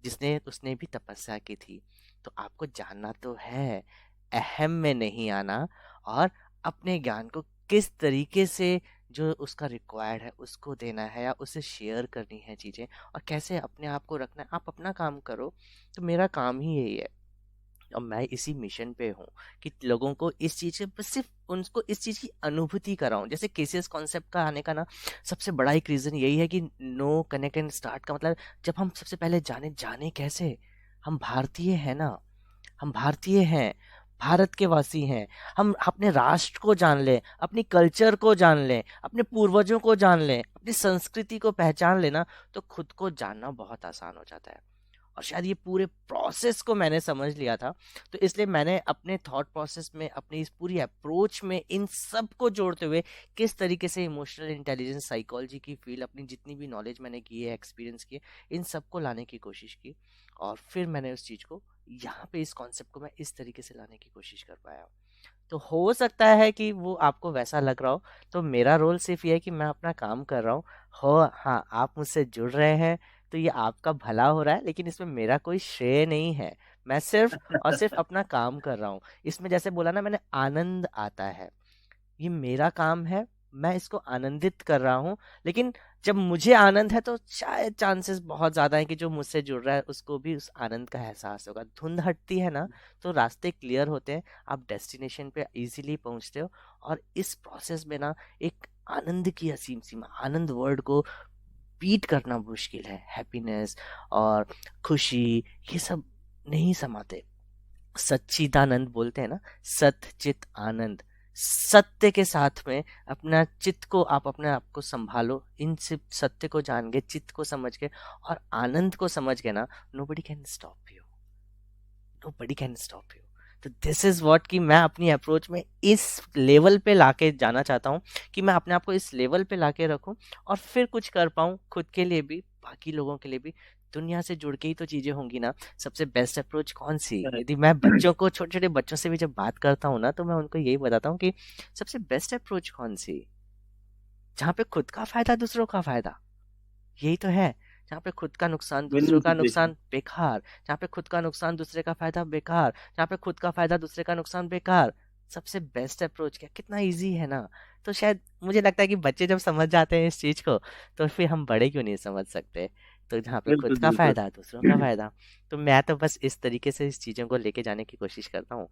जिसने उसने भी तपस्या की थी। तो आपको जानना तो है, अहम में नहीं आना, और अपने ज्ञान को किस तरीके से जो उसका रिक्वायर्ड है उसको देना है, या उसे शेयर करनी है चीज़ें, और कैसे अपने आप को रखना है। आप अपना काम करो, तो मेरा काम ही यही है, और मैं इसी मिशन पे हूँ कि लोगों को इस चीज़ से बस सिर्फ उनको इस चीज़ की अनुभूति कराऊं। जैसे केसीएस कॉन्सेप्ट का आने का ना सबसे बड़ा एक रीज़न यही है कि नो कनेक्ट एंड स्टार्ट का मतलब, जब हम सबसे पहले जाने कैसे, हम भारतीय हैं ना, हम भारतीय हैं, भारत के वासी हैं, हम अपने राष्ट्र को जान लें, अपनी कल्चर को जान लें, अपने पूर्वजों को जान लें, अपनी संस्कृति को पहचान लेना, तो खुद को जानना बहुत आसान हो जाता है। और शायद ये पूरे प्रोसेस को मैंने समझ लिया था, तो इसलिए मैंने अपने थॉट प्रोसेस में, अपनी इस पूरी अप्रोच में इन सब को जोड़ते हुए किस तरीके से इमोशनल इंटेलिजेंस, साइकोलॉजी की फील्ड, अपनी जितनी भी नॉलेज मैंने की है, एक्सपीरियंस किए, इन सब को लाने की कोशिश की, और फिर मैंने उस चीज़ को यहाँ पे इस कॉन्सेप्ट को मैं इस तरीके से लाने की कोशिश कर पाया। तो हो सकता है कि वो आपको वैसा लग रहा हो, तो मेरा रोल सिर्फ ये है कि मैं अपना काम कर रहा हूँ। हो हाँ, आप मुझसे जुड़ रहे हैं तो ये आपका भला हो रहा है, लेकिन इसमें मेरा कोई श्रेय नहीं है। मैं सिर्फ और सिर्फ अपना काम कर रहा हूँ। इसमें जैसे बोला ना मैंने, आनंद आता है, ये मेरा काम है, मैं इसको आनंदित कर रहा हूँ। लेकिन जब मुझे आनंद है तो शायद चांसेस बहुत ज़्यादा है कि जो मुझसे जुड़ रहा है उसको भी उस आनंद का एहसास होगा। धुंध हटती है ना, तो रास्ते क्लियर होते हैं, आप डेस्टिनेशन पे इजीली पहुंचते हो। और इस प्रोसेस में ना एक आनंद की असीम सीमा, आनंद वर्ड को बीट करना मुश्किल है। हैप्पीनेस और खुशी, ये सब नहीं समाते। सच्चिदानंद बोलते हैं ना, सत चित आनंद। सत्य के साथ में अपना चित्त को, आप अपने आप को संभालो, इन सिर्फ सत्य को जान के, चित्त को समझ के और आनंद को समझ के ना, nobody can stop you, nobody can stop you. तो दिस इज व्हाट कि मैं अपनी अप्रोच में इस लेवल पे लाके जाना चाहता हूँ, कि मैं अपने आप को इस लेवल पे लाके रखूँ और फिर कुछ कर पाऊँ खुद के लिए भी, बाकी लोगों के लिए भी। दुनिया से जुड़ के ही तो चीजें होंगी ना। सबसे बेस्ट अप्रोच कौन सी? यदि मैं बच्चों को, छोटे छोटे बच्चों से भी जब बात करता हूँ ना, तो मैं उनको यही बताता हूँ कि सबसे बेस्ट अप्रोच कौन सी, जहाँ पे खुद का फायदा दूसरों का फायदा, यही तो है। जहाँ पे खुद का नुकसान विन दूसरों विन का सिचुएशन। नुकसान बेकार, जहाँ पे खुद का नुकसान दूसरे का फायदा बेकार, जहाँ पे खुद का फायदा दूसरे का नुकसान बेकार। सबसे बेस्ट अप्रोच क्या, कितना इजी है ना। तो शायद मुझे लगता है कि बच्चे जब समझ जाते हैं इस चीज को, तो फिर हम बड़े क्यों नहीं समझ सकते। तो जहाँ पे खुद बिल्कुल का बिल्कुल। फायदा दूसरों का फायदा। तो मैं तो बस इस तरीके से इस चीजों को लेके जाने की कोशिश करता हूँ।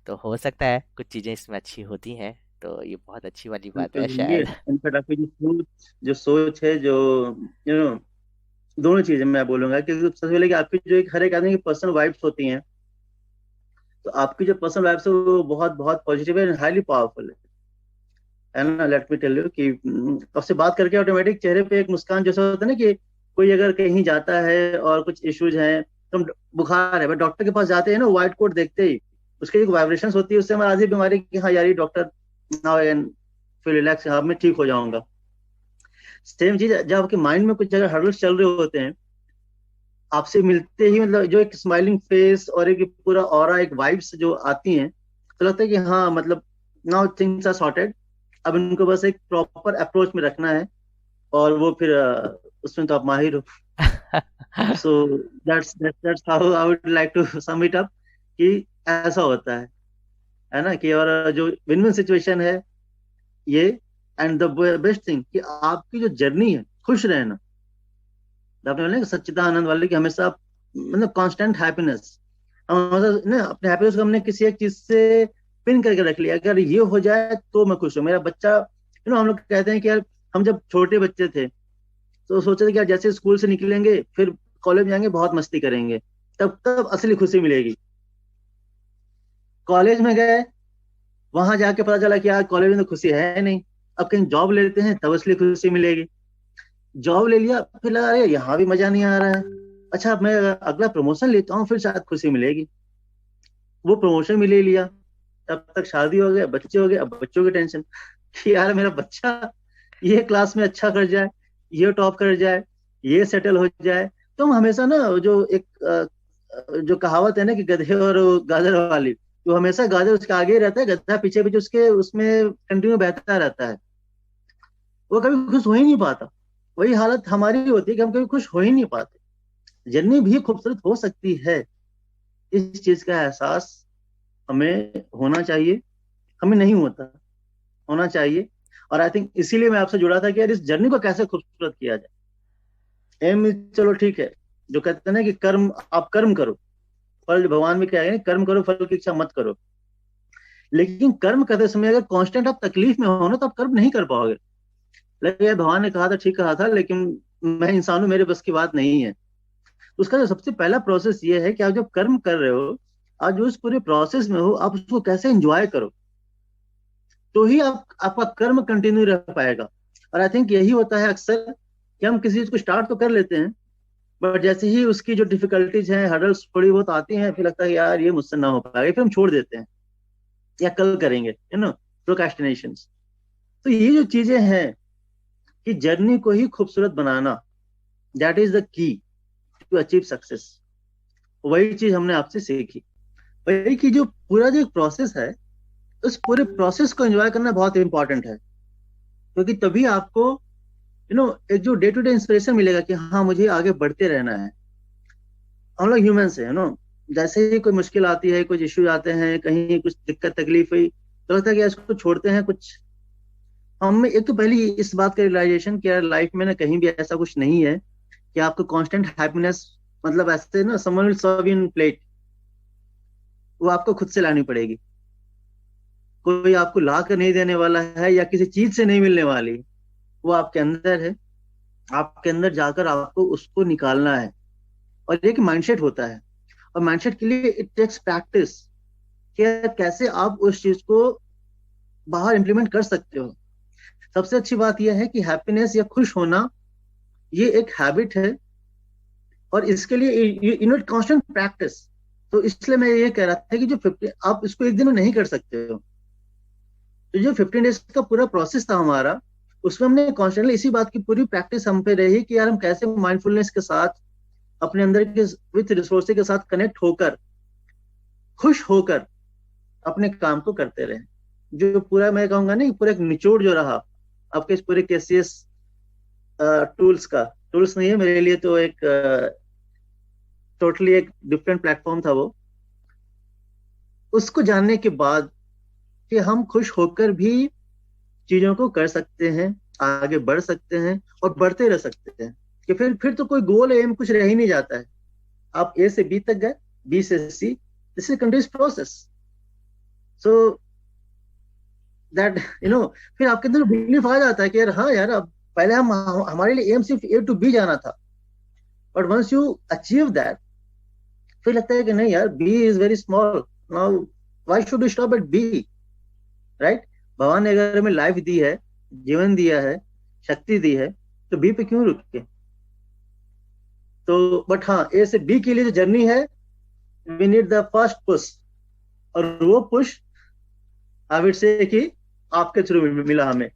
तो हो सकता है कुछ चीजें इसमें अच्छी होती हैं, तो ये बहुत अच्छी वाली बात है बिल्कुल ये शायद। इनफैक्ट आपकी जो सोच है, जो यू नो दोनों चीजें मैं बोलूंगा कि सबसे पहले कि आपकी जो एक हर एक आदमी की पर्सनल वाइब्स होती हैं, तो आपकी जो पर्सनल वाइब्स है वो बहुत बहुत पॉजिटिव है, हाईली पावरफुल है ना। लेट मी टेल यू कि आपसे बात करके ऑटोमेटिक चेहरे पे एक मुस्कान जैसा होता है ना, कि कोई अगर कहीं जाता है और कुछ इश्यूज हैं, तो बुखार है, बट डॉक्टर के पास जाते हैं ना, व्हाइट कोट देखते ही उसके एक वाइब्रेशंस होती है, उससे हमारी आधी बीमारी की, हाँ यार ये doctor, now I can feel relax, हाँ मैं ठीक हो जाऊंगा। सेम चीज जब आपके माइंड में कुछ जगह हर्डल्स चल रहे होते हैं, आपसे मिलते ही मतलब जो एक स्माइलिंग फेस और एक पूरा ऑरा, एक वाइब्स जो आती हैं, तो लगता है कि हाँ मतलब नाउ थिंग्स आर सॉर्टेड। अब इनको बस एक प्रॉपर अप्रोच में रखना है, और वो फिर उसमें तो आप माहिर हो। So that's how I would like to sum it up, कि ऐसा होता है ना, कि और जो विन विन सिचुएशन है ये। एंड द बेस्ट थिंग कि आपकी जो जर्नी है, खुश रहना। आपने बोला ना कि सच्चिदानंद वाले, कि हमेशा मतलब कांस्टेंट हैप्पीनेस। हम हमेशा ना अपने हैप्पीनेस को हमने किसी एक चीज से पिन करके रख लिया, अगर ये हो जाए तो मैं खुश हूँ, मेरा बच्चा हम लोग कहते हैं कि यार हम जब छोटे बच्चे थे तो सोचते थे कि यार जैसे स्कूल से निकलेंगे फिर कॉलेज जाएंगे, बहुत मस्ती करेंगे, तब तब असली खुशी मिलेगी। कॉलेज में गए, वहां जाके पता चला कि यार कॉलेज में तो खुशी है नहीं। अब कहीं जॉब ले लेते हैं तब असली खुशी मिलेगी। जॉब ले लिया, फिर लगा अरे यहाँ भी मजा नहीं आ रहा है, अच्छा अब मैं अगला प्रमोशन लेता हूँ फिर शायद खुशी मिलेगी। वो प्रमोशन भी ले लिया, तब तक शादी हो गया, बच्चे हो गए, अब बच्चों की टेंशन कि यार मेरा बच्चा ये क्लास में अच्छा कर जाए, ये टॉप कर जाए, ये सेटल हो जाए। तो हम हमेशा ना जो एक जो कहावत है ना कि गधे और गाजर वाली, तो हमेशा गाजर उसके आगे ही रहता है, गधा पीछे पीछे उसके उसमें कंटिन्यू बहता रहता है, वो कभी खुश हो ही नहीं पाता। वही हालत हमारी होती है कि हम कभी खुश हो ही नहीं पाते। जर्नी भी खूबसूरत हो सकती है, इस चीज का एहसास हमें होना चाहिए। हमें नहीं होता, होना चाहिए। और आई थिंक इसीलिए मैं आपसे जुड़ा था कि यार इस जर्नी को कैसे खूबसूरत किया जाए। एम चलो ठीक है, जो कहते हैं ना कि कर्म, आप कर्म करो, फल भगवान भी क्या है, कर्म करो फल की इच्छा मत करो। लेकिन कर्म करते समय अगर कांस्टेंट आप तकलीफ में हो ना, तो आप कर्म नहीं कर पाओगे। लगे यार भगवान ने कहा था, ठीक कहा था, लेकिन मैं इंसान हूं, मेरे बस की बात नहीं है। तो उसका जो सबसे पहला प्रोसेस ये है कि आप जब कर्म कर रहे हो, आप जो उस पूरे प्रोसेस में हो, आप उसको कैसे एंजॉय करो, तो ही आपका कर्म कंटिन्यू रह पाएगा। और आई थिंक यही होता है अक्सर कि हम किसी चीज को स्टार्ट तो कर लेते हैं, बट जैसे ही उसकी जो डिफिकल्टीज हैं, हर्डल्स थोड़ी बहुत आती हैं, फिर लगता है यार ये मुझसे ना हो पाएगा, फिर हम छोड़ देते हैं, या कल करेंगे, प्रोक्रेस्टिनेशन। तो ये जो चीजें हैं कि जर्नी को ही खूबसूरत बनाना, that is the key to achieve success. वही चीज हमने आपसे सीखी, वही कि जो पूरा जो प्रोसेस है, उस पूरे प्रोसेस को एंजॉय करना बहुत इंपॉर्टेंट है। क्योंकि तभी आपको एक जो डे टू डे इंस्पिरेशन मिलेगा कि हाँ मुझे आगे बढ़ते रहना है। हम लोग ह्यूमंस है जैसे ही कोई मुश्किल आती है, कुछ इश्यूज आते हैं, कहीं कुछ दिक्कत तकलीफ हुई, तो लगता है कि इसको छोड़ते हैं कुछ। हमें एक तो पहली इस बात का रियलाइजेशन कि यार लाइफ में ना कहीं भी ऐसा कुछ नहीं है कि आपको कांस्टेंट हैप्पीनेस, मतलब ऐसे ना someone will serve in plate, वो आपको खुद से लानी पड़ेगी। कोई आपको ला कर नहीं देने वाला है, या किसी चीज से नहीं मिलने वाली, वो आपके अंदर है। आपके अंदर जाकर आपको उसको निकालना है। और एक माइंडसेट होता है, और माइंडसेट के लिए इट टेक्स प्रैक्टिस, कि कैसे आप उस चीज को बाहर इंप्लीमेंट कर सकते हो। सबसे अच्छी बात यह है कि हैप्पीनेस या खुश होना ये एक हैबिट है, और इसके लिए यू नीड कांस्टेंट प्रैक्टिस। तो इसलिए मैं ये कह रहा था कि जो 50 आप इसको एक दिन में नहीं कर सकते हो। तो जो 15 डेज का पूरा प्रोसेस था हमारा, उसमें हमने कॉन्स्टेंटली इसी बात की पूरी प्रैक्टिस हम पे रही कि यार हम कैसे माइंडफुलनेस के साथ अपने अंदर के विथ रिसोर्सेज के साथ कनेक्ट होकर, खुश होकर अपने काम को करते रहे। जो पूरा मैं कहूंगा ना, पूरा एक निचोड़ जो रहा आपके इस पूरे केसीएस टूल्स का, टूल्स नहीं है मेरे लिए, तो एक टोटली एक डिफरेंट प्लेटफॉर्म था वो। उसको जानने के बाद कि हम खुश होकर भी चीजों को कर सकते हैं, आगे बढ़ सकते हैं और बढ़ते रह सकते हैं। कि फिर तो कोई गोल एम कुछ रह ही नहीं जाता है। आप ए से बी तक गए, बी से C, this is continuous process. So that फिर आपके अंदर बिलीफ आ जाता है कि यार हाँ यार, अब पहले हमारे लिए एम सिर्फ ए टू बी जाना था, but once you achieve that, फिर लगता है कि नहीं यार, B is very small now, why should you stop at B, right? भगवान ने अगर हमें लाइफ दी है, जीवन दिया है, शक्ति दी है, तो बी पे क्यों रुके? तो बट हाँ, ए से बी के लिए जो जर्नी है, we need the first push, और वो पुश आई वुड से कि आपके थ्रू मिला हमें।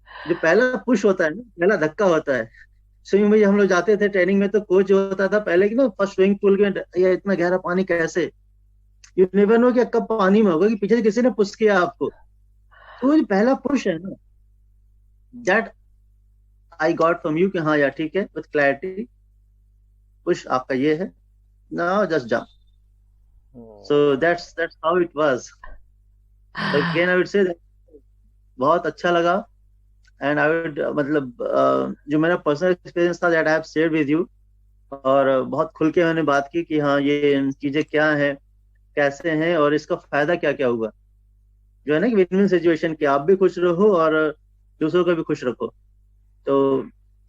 जो पहला पुश होता है ना, पहला धक्का होता है। स्विमिंग में हम लोग जाते थे ट्रेनिंग में, तो कोच जो होता था पहले कि ना, फर्स्ट स्विमिंग पूल में, ये इतना गहरा पानी कैसे, यू नेवर नो कि कब पानी में होगा, कि पीछे से किसी ने पुश किया आपको। तो वो जो पहला पुश है ना, that I got from you, कि हाँ यार ठीक है, विथ क्लैरिटी, पुश आपका ये है, now just jump. So that's how it was. Again I would say बहुत अच्छा लगा। एंड आई वुड मतलब जो मेरा पर्सनल एक्सपीरियंस था, that I have shared with you. और बहुत खुल के मैंने बात की कि हाँ ये चीजें क्या है, कैसे हैं, और इसका फायदा क्या क्या होगा। जो है ना कि विन विन सिचुएशन, कि आप भी खुश रहो और दूसरों को भी खुश रखो। तो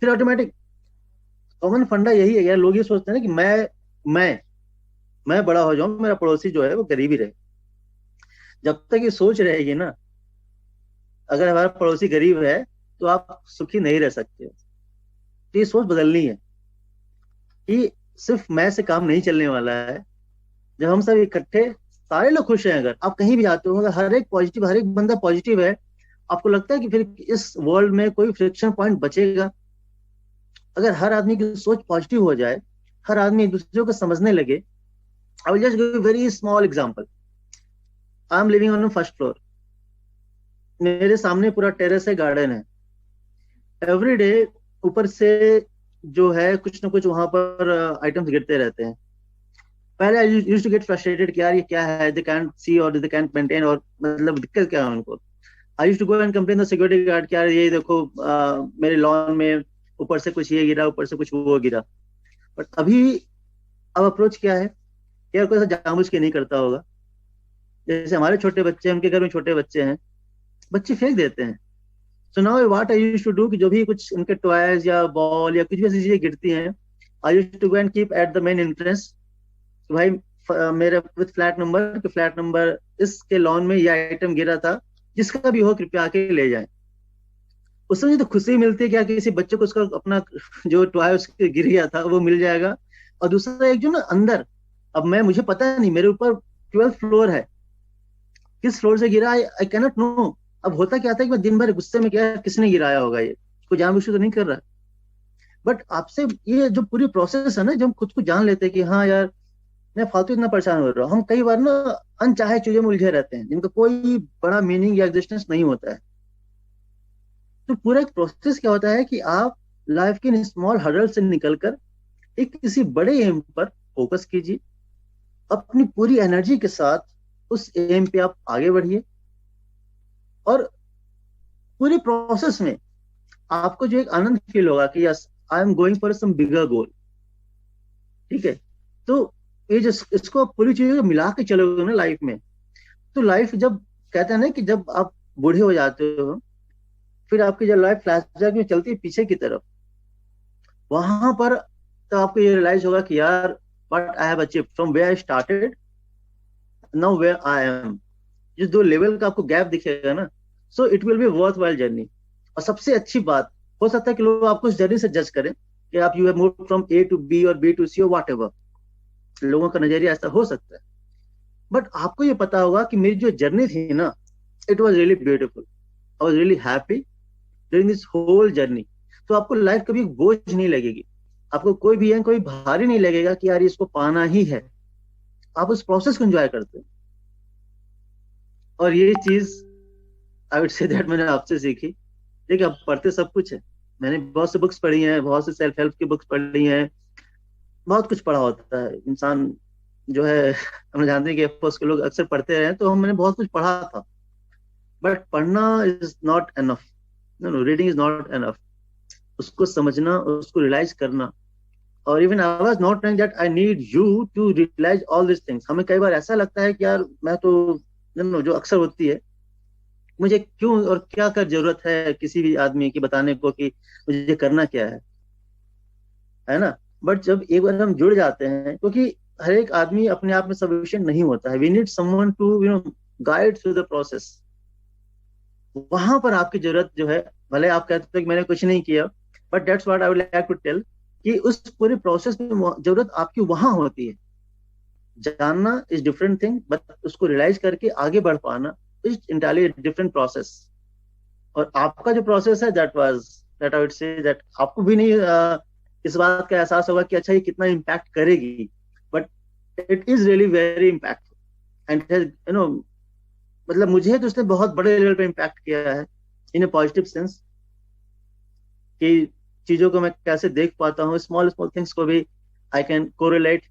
फिर ऑटोमेटिक कॉमन फंडा यही है यार, लोग ये सोचते हैं ना कि मैं मैं बड़ा हो जाऊं, मेरा पड़ोसी जो है वो गरीब ही रहे। जब तक ये सोच रहेगी ना, अगर हमारा पड़ोसी गरीब है तो आप सुखी नहीं रह सकते। तो ये सोच बदलनी है कि सिर्फ मैं से काम नहीं चलने वाला है। जब हम सब इकट्ठे, सारे लोग खुश हैं, अगर आप कहीं भी जाते हो, अगर हर एक पॉजिटिव, हर एक बंदा पॉजिटिव है, आपको लगता है कि फिर इस वर्ल्ड में कोई फ्रिक्शन पॉइंट बचेगा? अगर हर आदमी की सोच पॉजिटिव हो जाए, हर आदमी एक दूसरे को समझने लगे। I will just give very small example. I am living on first floor, मेरे सामने पूरा टेरेस है, गार्डन है। एवरी डे ऊपर से जो है कुछ ना कुछ वहां पर आइटम्स गिरते रहते हैं। पहले I used to get frustrated कि यार ये क्या है, दे कैंट सी और दे कैंट मेंटेन, और मतलब दिक्कत क्या है उनको। I used to go and complain the security guard कि यार ये देखो मेरे लॉन में ऊपर से कुछ ये गिरा, ऊपर से कुछ वो गिरा। बट अभी अब अप्रोच क्या है, यार कोई ऐसा जानबूझ के नहीं करता होगा। जैसे हमारे छोटे बच्चे, उनके घर में छोटे बच्चे हैं, बच्चे फेंक देते हैं। So now what I used to do, कि जो भी कुछ उनके टॉयज या बॉल या कुछ भी ऐसी चीजें गिरती हैं, I used to go and keep at the main entrance. भाई मेरे विथ फ्लैट नंबर, कि फ्लैट नंबर इसके लॉन में ये आइटम गिरा था, जिसका भी हो कृपया आके ले जाए। उससे तो खुशी मिलती है, क्या किसी बच्चे को उसका अपना जो टॉय उसके गिर गया था वो मिल जाएगा। और दूसरा एक जो ना अंदर, अब मुझे पता नहीं, मेरे ऊपर 12th फ्लोर है, किस फ्लोर से गिरा आई कैनॉट नो। अब होता क्या था कि मैं दिन भर गुस्से में, क्या किसने गिराया होगा, ये कोई जानबूझ के तो नहीं कर रहा। बट आपसे ये जो पूरी प्रोसेस है ना, जब हम खुद को जान लेते हैं कि हाँ यार, मैं फालतू इतना परेशान हो रहा हूँ। हम कई बार ना अनचाहे चीजों में उलझे रहते हैं, जिनका कोई बड़ा मीनिंग या एग्जिस्टेंस नहीं होता है। तो पूरा एक प्रोसेस क्या होता है कि आप लाइफ के स्मॉल हर्डल से निकलकर एक किसी बड़े एम पर फोकस कीजिए, अपनी पूरी एनर्जी के साथ उस एम पे आप आगे बढ़िए। और पूरे प्रोसेस में आपको जो एक आनंद फील होगा कि yes, I am going for some bigger goal. ठीक है? तो ये जो इसको आप पूरी चीजों को मिला के चलोगे ना लाइफ में, तो लाइफ, जब कहते हैं ना कि जब आप बूढ़े हो जाते हो, फिर आपकी जब लाइफ फ्लैशबैक में चलती है पीछे की तरफ, वहां पर तो आपको ये रियलाइज होगा कि यार, what I have achieved from where I started, now where I am. जिस दो लेवल का आपको गैप दिखेगा ना, so it will be worthwhile journey. और सबसे अच्छी बात, हो सकता है कि लोग आपको इस जर्नी से जज करें कि आप you have move from A to B और बी टू सी और व्हाट एवर, लोगों का नजरिया ऐसा हो सकता है। बट आपको ये पता होगा कि मेरी जो जर्नी थी ना, it was really beautiful, I was really happy during this whole journey. तो आपको लाइफ कभी बोझ नहीं लगेगी, आपको कोई भी कोई भारी नहीं लगेगा कि यार इसको पाना ही है। आप उस प्रोसेस को एंजॉय करते हैं। और ये चीज आई वुड से दैट मैंने आपसे सीखी। देखिए, आप पढ़ते सब कुछ है, मैंने बहुत सी बुक्स पढ़ी हैं, बहुत से सेल्फ हेल्प की बुक्स पढ़ी हैं, बहुत कुछ पढ़ा होता है इंसान, जो है हम जानते हैं कि एफर्ट्स के लोग अक्सर पढ़ते रहे हैं, तो हमने बहुत कुछ पढ़ा था, बट पढ़ना is not enough. No no, reading is not enough. उसको समझना, उसको रियलाइज करना। और even I was not knowing that I need you to realise all this things. हमें कई बार ऐसा लगता है कि यार मैं तो, नो, जो अक्सर होती है, मुझे क्यों और क्या कर जरूरत है किसी भी आदमी की बताने को कि मुझे करना क्या है ना। बट जब एक बार हम जुड़ जाते हैं, क्योंकि हर एक आदमी अपने आप में सफिशिएंट नहीं होता है, we need someone to guide through the process. वहां पर आपकी जरूरत जो है, भले आप कहते हो कि मैंने कुछ नहीं किया, but that's what I would like to tell, कि उस पूरे प्रोसेस में जरूरत आपकी वहां होती है। जानना इज डिफरेंट थिंग, बट उसको रियलाइज करके आगे बढ़ पाना इज इंटायरली डिफरेंट प्रोसेस। और आपका जो प्रोसेस है, that I would say that आपको भी नहीं इस बात का एहसास होगा कि अच्छा ये कितना इम्पैक्ट करेगी, but it is really very impact. And मतलब मुझे तो उसने बहुत बड़े लेवल पे इम्पैक्ट किया है, इन ए पॉजिटिव सेंस, कि चीजों को मैं कैसे देख पाता हूँ, स्मॉल स्मॉल थिंग्स को भी आई कैन कोरिलेट।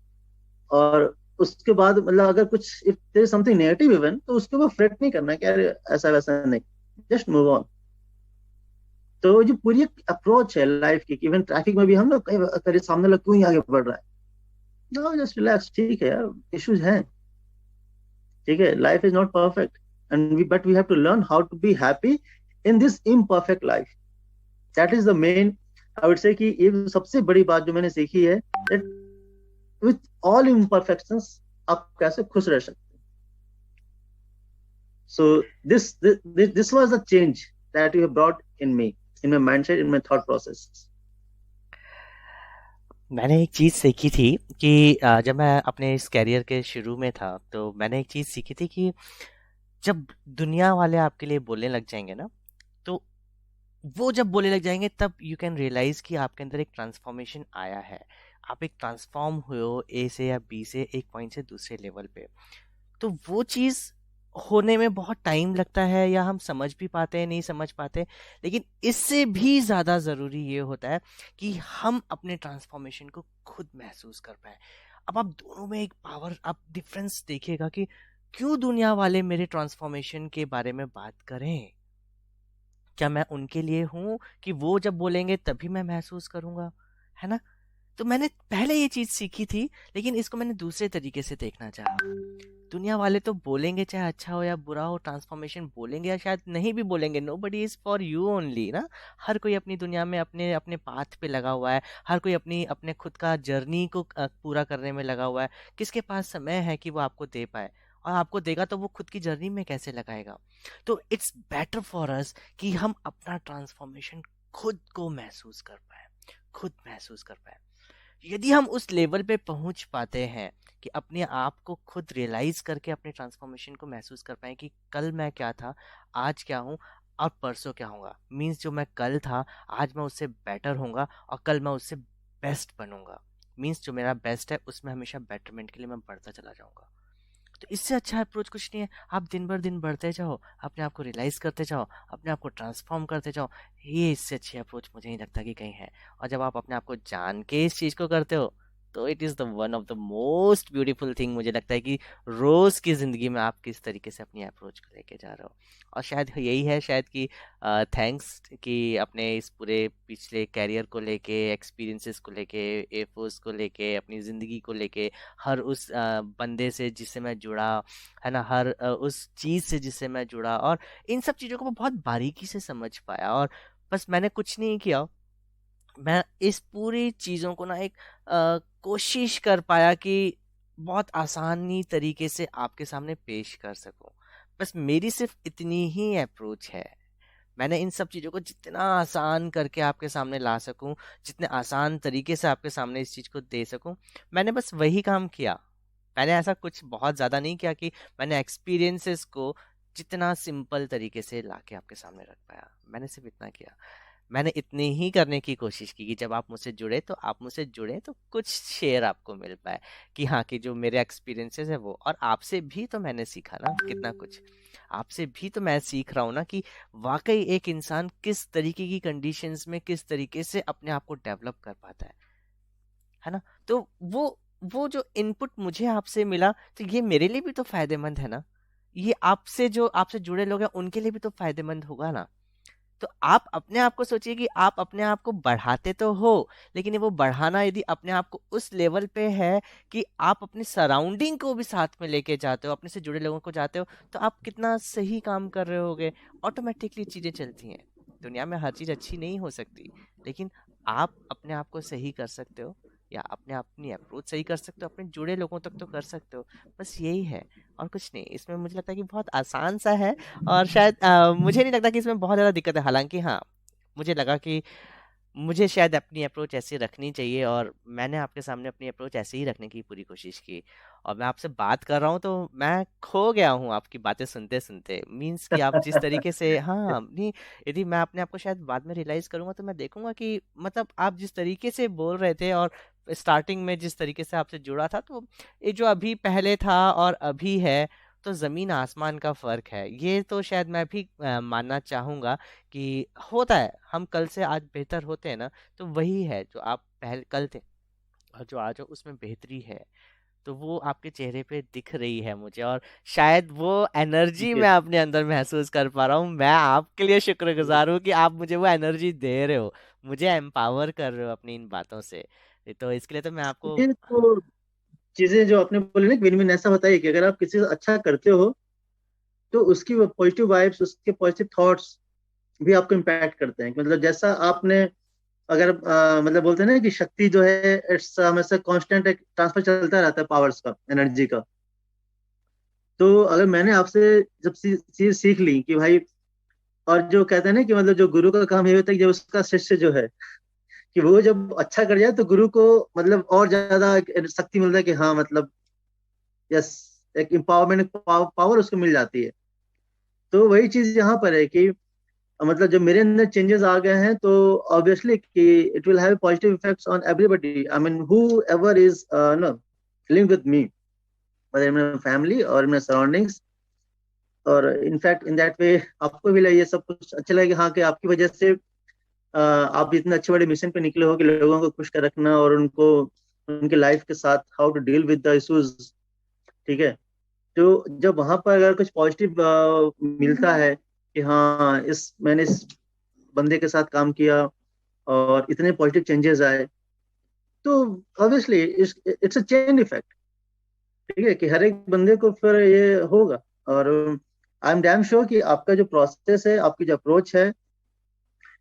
और उसके बाद मतलब अगर कुछ if there is something negative even, तो उसके ऊपर फ्रेट नहीं करना कि अरे ऐसा वैसा नहीं, जस्ट मूव ऑन। तो जो पूरी एक अप्रोच है लाइफ की, इवन ट्रैफिक में भी हम लोग कई कहीं सामने लोग क्यों ही आगे बढ़ रहा है, नो जस्ट रिलैक्स, ठीक है यार, इश्यूज हैं, ठीक है, life is not perfect, and we but we have to learn how to be happy in this imperfect life. That is the main, I would say कि ये सबसे बड़ी बात जो मैंने सीखी है, दैट विथ ऑल इम्परफेक्शंस आप कैसे खुश रह सकते हैं। सो this was the change that you have brought in me, in my mindset, in my thought process. मैंने एक चीज़ सीखी थी कि जब मैं अपने इस करियर के शुरू में था, तो मैंने एक चीज़ सीखी थी कि जब दुनिया वाले आपके लिए बोलने लग जाएंगे ना, तो वो जब बोलने लग जाएंगे तब यू कैन रियलाइज कि आपके अंदर एक ट्रांसफॉर्मेशन आया है। आप एक ट्रांसफॉर्म हुए हो ए से या बी से, एक पॉइंट से दूसरे लेवल पे। तो वो चीज़ होने में बहुत टाइम लगता है, या हम समझ भी पाते हैं नहीं समझ पाते, लेकिन इससे भी ज़्यादा ज़रूरी ये होता है कि हम अपने ट्रांसफॉर्मेशन को खुद महसूस कर पाए। अब आप दोनों में एक पावर, आप डिफरेंस देखिएगा कि क्यों दुनिया वाले मेरे ट्रांसफॉर्मेशन के बारे में बात करें। क्या मैं उनके लिए हूँ कि वो जब बोलेंगे तभी मैं महसूस करूँगा, है ना? तो मैंने पहले ये चीज़ सीखी थी, लेकिन इसको मैंने दूसरे तरीके से देखना चाहा। दुनिया वाले तो बोलेंगे, चाहे अच्छा हो या बुरा हो, ट्रांसफॉर्मेशन बोलेंगे या शायद नहीं भी बोलेंगे, nobody is for you only ना। हर कोई अपनी दुनिया में अपने अपने पाथ पे लगा हुआ है, हर कोई अपनी अपने खुद का जर्नी को पूरा करने में लगा हुआ है। किसके पास समय है कि वो आपको दे पाए, और आपको देगा तो वो खुद की जर्नी में कैसे लगाएगा। तो इट्स बेटर फॉर अस कि हम अपना ट्रांसफॉर्मेशन खुद को महसूस कर पाए, खुद महसूस कर पाए। यदि हम उस लेवल पे पहुंच पाते हैं कि अपने आप को खुद रियलाइज करके अपने ट्रांसफॉर्मेशन को महसूस कर पाए कि कल मैं क्या था, आज क्या हूँ, और परसों क्या होगा, मीन्स जो मैं कल था आज मैं उससे बेटर होऊंगा, और कल मैं उससे बेस्ट बनूंगा। मीन्स जो मेरा बेस्ट है उसमें हमेशा बेटरमेंट के लिए मैं बढ़ता चला जाऊंगा। तो इससे अच्छा अप्रोच कुछ नहीं है। आप दिन भर दिन बढ़ते जाओ, अपने आप को रियलाइज करते जाओ, अपने आप को ट्रांसफॉर्म करते जाओ। ये इससे अच्छी अप्रोच मुझे नहीं लगता कि कहीं है। और जब आप अपने आप को जान के इस चीज़ को करते हो, तो it is the one of the most beautiful thing मुझे लगता है कि रोज़ की ज़िंदगी में आप किस तरीके से अपनी अप्रोच को लेके जा रहे हो। और शायद यही है, शायद कि थैंक्स कि अपने इस पूरे पिछले कैरियर को लेके, एक्सपीरियंसेस को लेके, एफर्ट्स को लेके, अपनी ज़िंदगी को लेके, हर उस बंदे से जिससे मैं जुड़ा, है ना, हर उस चीज़ से जिससे मैं जुड़ा, और इन सब चीज़ों को मैं बहुत बारीकी से समझ पाया। और बस मैंने कुछ नहीं किया, मैं इस पूरी चीज़ों को ना एक कोशिश कर पाया कि बहुत आसानी तरीके से आपके सामने पेश कर सकूं। बस मेरी सिर्फ इतनी ही अप्रोच है। मैंने इन सब चीज़ों को जितना आसान करके आपके सामने ला सकूं, जितने आसान तरीके से आपके सामने इस चीज़ को दे सकूं, मैंने बस वही काम किया। मैंने ऐसा कुछ बहुत ज़्यादा नहीं किया कि मैंने एक्सपीरियंसेस को जितना सिंपल तरीके से ला के आपके सामने रख पाया। मैंने सिर्फ इतना किया। मैंने इतनी ही करने की कोशिश की कि जब आप मुझसे जुड़े, तो आप मुझसे जुड़े तो कुछ शेयर आपको मिल पाए कि हाँ, कि जो मेरे एक्सपीरियंसेस है वो, और आपसे भी तो मैंने सीखा ना कितना कुछ। आपसे भी तो मैं सीख रहा हूँ ना कि वाकई एक इंसान किस तरीके की कंडीशंस में किस तरीके से अपने आप को डेवलप कर पाता है ना। तो वो जो इनपुट मुझे आपसे मिला, तो ये मेरे लिए भी तो फायदेमंद है ना। ये आपसे जो आपसे जुड़े लोग हैं उनके लिए भी तो फायदेमंद होगा ना। तो आप अपने आप को सोचिए कि आप अपने आप को बढ़ाते तो हो, लेकिन ये वो बढ़ाना यदि अपने आप को उस लेवल पे है कि आप अपनी सराउंडिंग को भी साथ में लेके जाते हो, अपने से जुड़े लोगों को जाते हो, तो आप कितना सही काम कर रहे होगे। ऑटोमेटिकली चीजें चलती हैं। दुनिया में हर चीज अच्छी नहीं हो सकती, लेकिन आप अपने आप को सही कर सकते हो, या अपने अपनी अप्रोच सही कर सकते हो, अपने जुड़े लोगों तक तो कर सकते हो। बस यही है, और कुछ नहीं। इसमें मुझे लगता है कि बहुत आसान सा है, और शायद मुझे नहीं लगता कि इसमें बहुत ज़्यादा दिक्कत है। हालाँकि हाँ, मुझे लगा कि मुझे शायद अपनी अप्रोच ऐसी रखनी चाहिए, और मैंने आपके सामने अपनी अप्रोच ऐसे ही रखने की पूरी कोशिश की। और मैं आपसे बात कर रहा हूँ तो मैं खो गया हूँ आपकी बातें सुनते-सुनते। मीन्स कि आप जिस तरीके से, हाँ, नहीं, यदि मैं अपने आप को शायद बाद में रियलाइज़ करूँगा तो मैं देखूँगा कि मतलब आप जिस तरीके से बोल रहे थे, और स्टार्टिंग में जिस तरीके से आपसे जुड़ा था, तो ये जो अभी पहले था और अभी है, तो ज़मीन आसमान का फ़र्क है। ये तो शायद मैं भी मानना चाहूँगा कि होता है। हम कल से आज बेहतर होते हैं ना, तो वही है जो आप पहले कल थे और जो आज हो उसमें बेहतरी है। तो वो आपके चेहरे पे दिख रही है मुझे, और शायद वो एनर्जी थैंक मैं अपने अंदर महसूस कर पा रहा हूँ। मैं आपके लिए शुक्रगुजार हूँ कि आप मुझे वो एनर्जी दे रहे हो, मुझे एम्पावर कर रहे हो अपनी इन बातों से। तो इसके लिए तो मैं आपको, ये तो चीजें जो आपने बोली ना, विन विन ऐसा होता है कि अगर आप किसी से अच्छा करते हो तो उसकी पॉजिटिव वाइब्स, उसके पॉजिटिव थॉट्स भी आपको इम्पैक्ट करते हैं। मतलब जैसा आपने, अगर मतलब बोलते हैं ना कि शक्ति जो है इट्स हमेशा कांस्टेंट, एक ट्रांसफर चलता रहता है पावर्स का, एनर्जी का। तो अगर मैंने आपसे जब चीज सीख ली कि भाई, और जो कहते हैं ना कि मतलब जो गुरु का काम ये होता है कि जब उसका शिष्य जो है कि वो जब अच्छा कर जाए तो गुरु को मतलब और ज्यादा एक शक्ति मिलता है कि हाँ मतलब यस, एक एम्पावरमेंट पावर उसको मिल जाती है। तो वही चीज यहाँ पर है कि मतलब जब मेरे अंदर चेंजेस आ गए हैं तो ऑब्वियसली कि it will have positive effects on everybody, I mean whoever is no link with me, whether in my family or in my surroundings। और इनफैक्ट इन दैट वे आपको भी लगे, ये सब कुछ अच्छा लगे हाँ कि आपकी वजह से आप इतने अच्छे बड़े मिशन पे निकले हो कि लोगों को खुश कर रखना और उनको उनके लाइफ के साथ how to deal with the issues. ठीक है। तो जब वहां पर अगर कुछ पॉजिटिव मिलता है कि हाँ मैंने इस बंदे के साथ काम किया और इतने पॉजिटिव चेंजेस आए, तो obviously it's a chain effect. ठीक है कि हर एक बंदे को फिर ये होगा। और आई एम डैम श्योर कि आपका जो प्रोसेस है, आपकी जो अप्रोच है,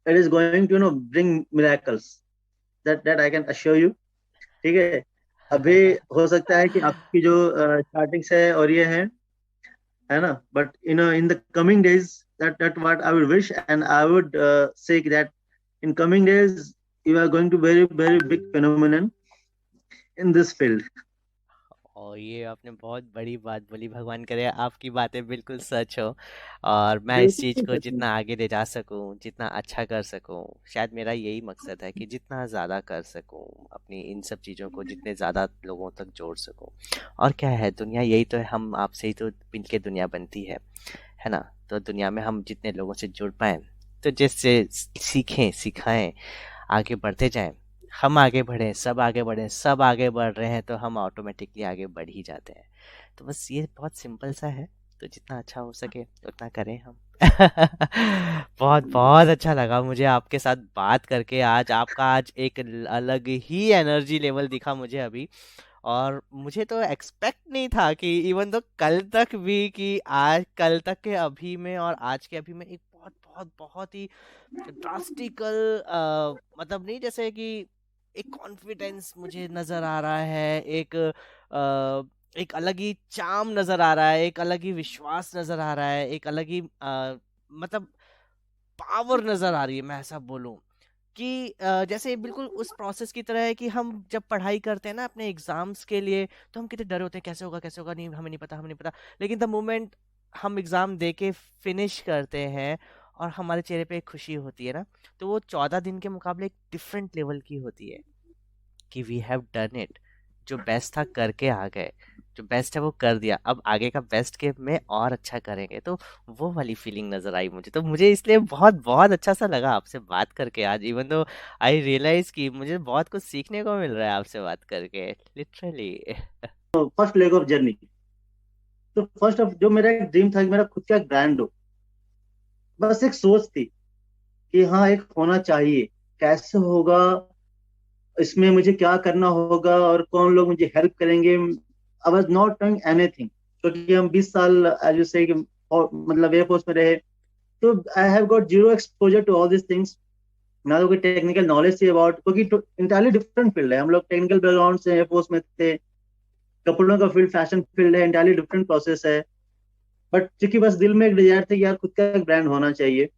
it is going to bring miracles, that I can assure you. ठीक है। अभी हो सकता है कि आपकी जो स्टार्टिंग्स है और ये है ना, but in the coming days, that what I would wish, and I would say that in coming days you are going to very very big phenomenon in this field। और ये आपने बहुत बड़ी बात बोली। भगवान करे आपकी बातें बिल्कुल सच हो, और मैं इस चीज़ बिल्कुल को सच में। जितना आगे ले जा सकूं, जितना अच्छा कर सकूं, शायद मेरा यही मकसद है कि जितना ज़्यादा कर सकूं अपनी इन सब चीज़ों को, जितने ज़्यादा लोगों तक जोड़ सकूं। और क्या है, दुनिया यही तो है, हम आपसे ही तो मिलके दुनिया बनती है ना। तो दुनिया में हम जितने लोगों से जुड़ पाएँ, तो जिससे सीखें, सिखाएं, आगे बढ़ते जाएं, हम आगे बढ़ें, सब आगे बढ़ें, सब आगे बढ़ रहे हैं तो हम ऑटोमेटिकली आगे बढ़ ही जाते हैं। तो बस ये बहुत सिंपल सा है। तो जितना अच्छा हो सके उतना करें हम। बहुत बहुत अच्छा लगा मुझे आपके साथ बात करके आज। आपका आज एक अलग ही एनर्जी लेवल दिखा मुझे अभी, और मुझे तो एक्सपेक्ट नहीं था कि इवन तो कल तक भी, कि आज कल तक के अभी में और आज के अभी में एक बहुत बहुत बहुत ही ड्रास्टिकल, मतलब नहीं, जैसे कि एक कॉन्फिडेंस मुझे नजर आ रहा है, एक अलग ही चाम नजर आ रहा है, एक अलग ही विश्वास नजर आ रहा है, एक अलग ही मतलब पावर नजर आ रही है, मैं ऐसा बोलूं कि जैसे बिल्कुल उस प्रोसेस की तरह है कि हम जब पढ़ाई करते हैं ना अपने एग्जाम्स के लिए, तो हम कितने डरे होते हैं, कैसे होगा, नहीं हमें नहीं पता, हमें नहीं पता। लेकिन द मोमेंट हम एग्जाम दे के फिनिश करते हैं और हमारे चेहरे पे एक खुशी होती है ना, तो वो 14 दिन के मुकाबले एक डिफरेंट लेवल की होती है, कि वी हैव डन इट, जो बेस्ट था करके आ गए। जो बेस्ट है वो कर दिया, अब आगे का बेस्ट के में और अच्छा करेंगे, तो वो वाली फीलिंग नजर आई मुझे। तो मुझे इसलिए बहुत बहुत अच्छा सा लगा आपसे बात करके आज, इवन दो आई रियलाइज कि मुझे बहुत कुछ सीखने को मिल रहा है आपसे बात करके, literally. First leg of journey. तो फर्स्ट ऑफ जो मेरा एक ड्रीम था कि मेरा खुद का एक ब्रांड हो, बस एक सोच थी कि हाँ एक होना चाहिए। कैसे होगा, इसमें मुझे क्या करना होगा और कौन लोग मुझे हेल्प करेंगे। I was not doing anything, क्योंकि हम 20 साल एज यू से मतलब एयरफोर्स में रहे। तो I have got zero exposure to all this things. ना तो कोई टेक्निकल नॉलेज थी अबाउट, क्योंकि इंटायरली डिफरेंट फील्ड है। हम लोग टेक्निकल बैकग्राउंड से एयरफोर्स में थे, कपड़ों का फील्ड फैशन फील्ड है, इंटायरली डिफरेंट प्रोसेस है। बट चूंकि बस दिल में एक डिजायर था कि यार खुद का एक ब्रांड होना चाहिए,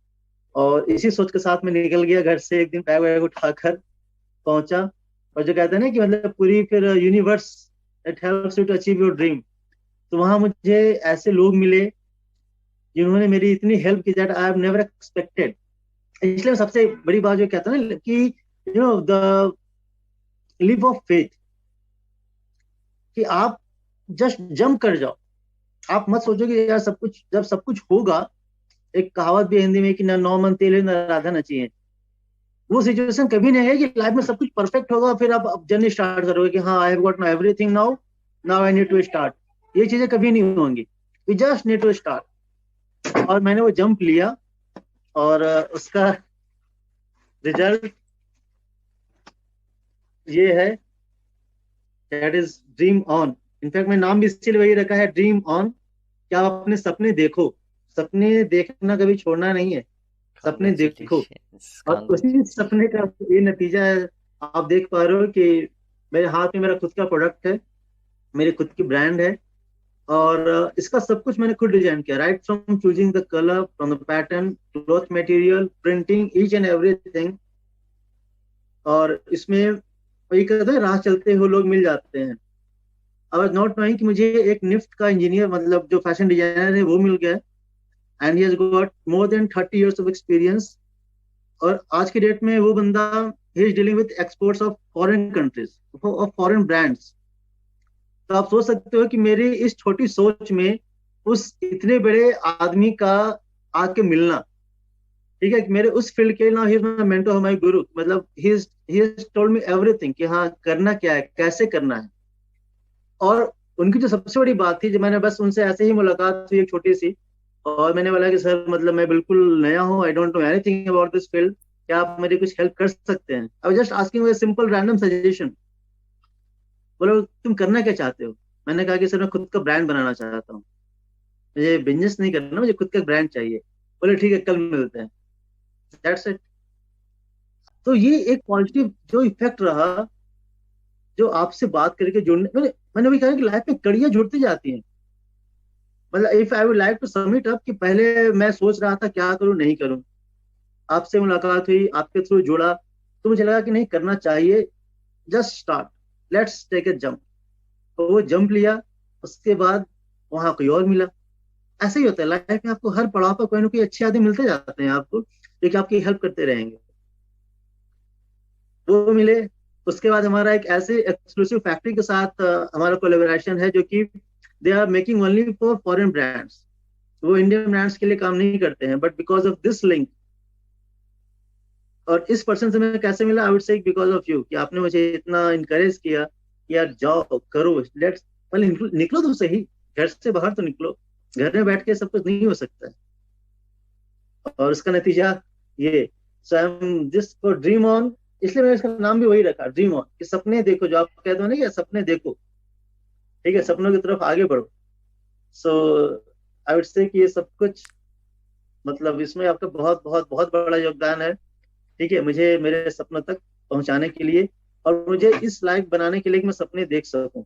और इसी सोच के साथ मैं निकल गया घर से एक दिन, बैग वैग उठाकर पहुंचा। और जो कहते हैं ना कि मतलब पूरी फिर universe it helps you to achieve your dream. तो वहां मुझे ऐसे लोग मिले जिन्होंने मेरी इतनी हेल्प की that I have never expected. इसलिए सबसे बड़ी बात जो कहता है ना कि you know the live of faith, कि आप जस्ट जंप कर जाओ। आप मत सोचो कि यार सब कुछ, जब सब कुछ होगा, एक कहावत भी है हिंदी में कि ना नौ मन तेल है, ना राधा नची। वो सिचुएशन कभी नहीं है कि लाइफ में सब कुछ परफेक्ट होगा फिर आप जर्नी स्टार्ट करोगे कि हाँ I have got now everything, now now I need to start. ये चीजें कभी नहीं होंगी। We just need to start. और मैंने वो जंप लिया, और उसका रिजल्ट ये है, that is dream on. In fact मैं नाम भी इसीलिए वही रखा है, ड्रीम ऑन। क्या आप अपने सपने देखो, सपने देखना कभी छोड़ना नहीं है, सपने देखो। कॉन्ग्रेचुलेशंस, और उसी कॉन्ग्रेचुलेशन। सपने का ये नतीजा है। आप देख पा रहे हो कि मेरे हाथ में मेरा खुद का प्रोडक्ट है, मेरी खुद की ब्रांड है। और इसका सब कुछ मैंने खुद डिजाइन किया, right from choosing the colour, from the pattern, cloth material, printing, each and everything. और इसमें वही कहते हैं, राह चलते हुए लोग मिल जाते हैं। आई वाज नॉट नोइंग कि मुझे एक निफ्ट का इंजीनियर, मतलब जो फैशन डिजाइनर है, वो मिल गया। And he has got more than 30 years of experience. और आज की डेट में वो बंदा, he is dealing with exports of foreign countries, of foreign brands. तो आप सोच सकते हो कि मेरी इस छोटी सोच में उस इतने बड़े आदमी का आके मिलना। ठीक है कि मेरे उस फील्ड के, ना he is my mentor, my गुरु, मतलब he is told me everything कि हाँ करना क्या है, कैसे करना है। और उनकी जो सबसे बड़ी बात थी, जो मैंने बस उनसे ऐसे ही मुलाकात हुई एक छोटी सी, और मैंने बोला कि सर मतलब मैं बिल्कुल नया हूँ, I don't know anything about this field, क्या आप मेरी कुछ हेल्प कर सकते हैं? I was just asking simple random suggestion. बोलो तुम करना क्या चाहते हो? मैंने कहा कि सर मैं खुद का ब्रांड बनाना चाहता हूँ, मुझे बिजनेस नहीं करना, मुझे खुद का ब्रांड चाहिए। बोले ठीक है कल मिलते हैं। That's it. तो ये एक पॉजिटिव जो इफेक्ट रहा, जो आपसे बात करके जुड़ने, मैंने भी कहा कि लाइफ में कड़ियां जुड़ती जाती हैं। मतलब if I would like to sum it up, कि पहले मैं सोच रहा था क्या करूं नहीं करूं, आपसे मुलाकात हुई, आपके थ्रू जुड़ा, तो मुझे लगा कि नहीं करना चाहिए, just start, let's take a jump. तो वो जंप लिया, उसके बाद वहां कोई और मिला। ऐसे ही होता है लाइफ में, आपको हर पड़ाव पर कोई ना कोई अच्छे आदमी मिलते जाते हैं आपको, जो कि आपकी हेल्प करते रहेंगे। वो मिले। उसके बाद हमारा एक ऐसे एक्सक्लूसिव फैक्ट्री के साथ हमारा कोलेबोरेशन है, जो कि they are making only for foreign brands. वो इंडियन ब्रांड्स के लिए काम नहीं करते हैं, but because of this link, और इस पर्सन से मैं कैसे मिला, I would say because of you, कि आपने मुझे इतना इनकरेज किया कि यार जाओ करो, लेट्स, पहले निकलो तो सही, घर से बाहर तो निकलो। घर में बैठ के सब कुछ नहीं हो सकता है। और उसका नतीजा ये, so I am this for dream on. इसलिए मैंने इसका नाम भी वही रखा, ड्रीम ऑन, कि सपने देखो, जो आप कहते हो ना कि सपने देखो। ठीक है, सपनों की तरफ आगे बढ़ो। सो आई वुड से कि ये सब कुछ, मतलब इसमें आपका बहुत बहुत बहुत बड़ा योगदान है। ठीक है, मुझे मेरे सपनों तक पहुंचाने के लिए, और मुझे इस लायक बनाने के लिए कि मैं सपने देख सकूं।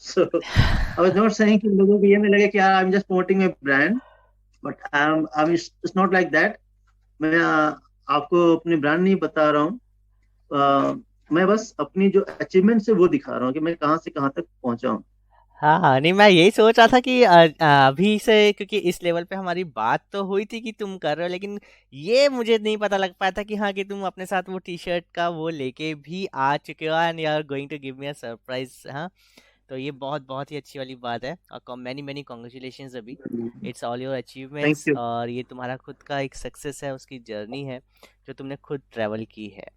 सो आई वाज नॉट सेइंग कि लोगों को ये नहीं लगे कि यार I am just promoting my brand, but I am it's not like that. मैं आपको अपनी ब्रांड नहीं बता रहा हूँ। मैं बस अपनी जो अचीवमेंट है वो दिखा रहा हूँ कि मैं कहाँ से कहाँ तक पहुंचा हूँ। हाँ, नहीं मैं यही सोच रहा था कि अभी से, क्योंकि इस लेवल पे हमारी बात तो हुई थी कि तुम कर रहे हो, लेकिन ये मुझे नहीं पता लग पाया था कि हाँ, कि तुम अपने साथ वो टी शर्ट का वो लेके भी आ चुके हो and you are going to give me a surprise. हाँ, तो ये बहुत बहुत ही अच्छी वाली बात है, और मैनी मैनी कॉन्ग्रेचुलेशंस अभी। It's all your thank achievements, you. और ये तुम्हारा खुद का एक सक्सेस है, उसकी जर्नी है जो तुमने खुद ट्रैवल की है।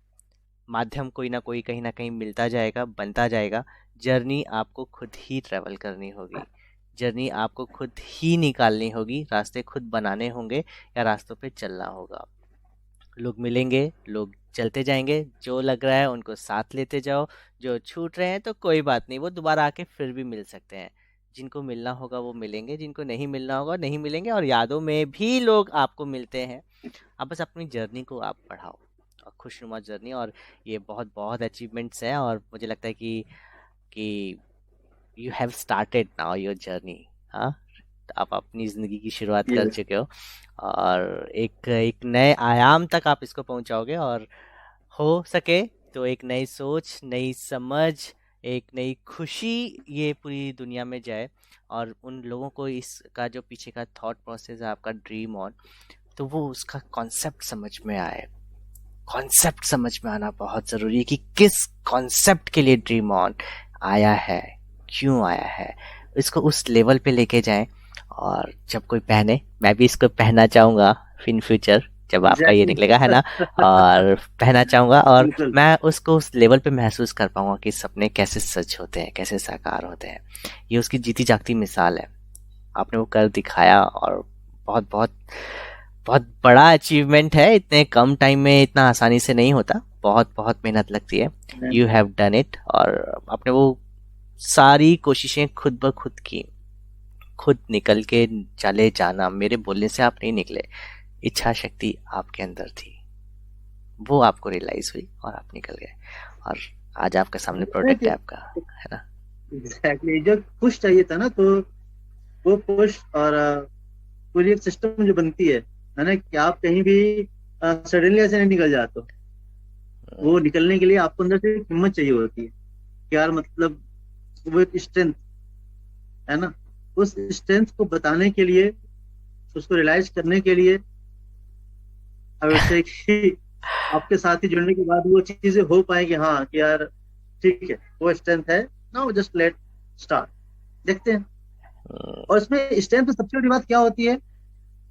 माध्यम कोई ना कोई कहीं ना कहीं मिलता जाएगा, बनता जाएगा। जर्नी आपको खुद ही ट्रैवल करनी होगी, जर्नी आपको खुद ही निकालनी होगी, रास्ते खुद बनाने होंगे या रास्तों पे चलना होगा। लोग मिलेंगे, लोग चलते जाएंगे, जो लग रहा है उनको साथ लेते जाओ। जो छूट रहे हैं तो कोई बात नहीं, वो दोबारा आके फिर भी मिल सकते हैं। जिनको मिलना होगा वो मिलेंगे, जिनको नहीं मिलना होगा नहीं मिलेंगे, और यादों में भी लोग आपको मिलते हैं। आप बस अपनी जर्नी को आप बढ़ाओ, और खुशनुमा जर्नी। और ये बहुत बहुत अचीवमेंट्स हैं, और मुझे लगता है कि you have started now your journey. हाँ, तो आप अपनी ज़िंदगी की शुरुआत कर यस। चुके हो, और एक एक नए आयाम तक आप इसको पहुंचाओगे। और हो सके तो एक नई सोच, नई समझ, एक नई खुशी ये पूरी दुनिया में जाए, और उन लोगों को इसका जो पीछे का थॉट प्रोसेस है आपका ड्रीम ऑन, तो वो उसका कॉन्सेप्ट समझ में आए। कॉन्सेप्ट समझ में आना बहुत ज़रूरी है कि किस कॉन्सेप्ट के लिए ड्रीम ऑन आया है, क्यों आया है। इसको उस लेवल पे लेके जाएं, और जब कोई पहने, मैं भी इसको पहनना चाहूँगा इन फ्यूचर, जब आपका ये एग्जैक्टली। निकलेगा, है ना। और पहनना चाहूँगा, और बिल्कुल। मैं उसको उस लेवल पे महसूस कर पाऊँगा कि सपने कैसे सच होते हैं, कैसे साकार होते हैं। ये उसकी जीती जागती मिसाल है, आपने वो कर दिखाया। और बहुत बहुत बहुत बड़ा अचीवमेंट है, इतने कम टाइम में इतना आसानी से नहीं होता, बहुत बहुत मेहनत लगती है। यू हैव डन इट, और आपने वो सारी कोशिशें खुद ब खुद की, खुद निकल के चले जाना, मेरे बोलने से आप नहीं निकले, इच्छा शक्ति आपके अंदर थी, वो आपको रियलाइज हुई और आप निकल गए, और आज आपके सामने प्रोडक्ट है आपका, है ना। एग्जैक्टली, जो पुश चाहिए था ना, तो वो पुश और पूरी एक सिस्टम जो बनती है ना, कि आप कहीं भी सडनली ऐसे नहीं निकल जाते हो। वो निकलने के लिए आपको अंदर से एक हिम्मत चाहिए होती है कि यार मतलब वो एक स्ट्रेंथ है ना, उस स्ट्रेंथ को बताने के लिए, उसको रियलाइज करने के लिए, आई वुड से कि आपके साथ ही जुड़ने के बाद वो चीजें हो पाए कि हाँ कि यार ठीक है, वो स्ट्रेंथ है। नाउ जस्ट लेट स्टार्ट, देखते हैं। और इसमें स्ट्रेंथ में सबसे बड़ी बात क्या होती है,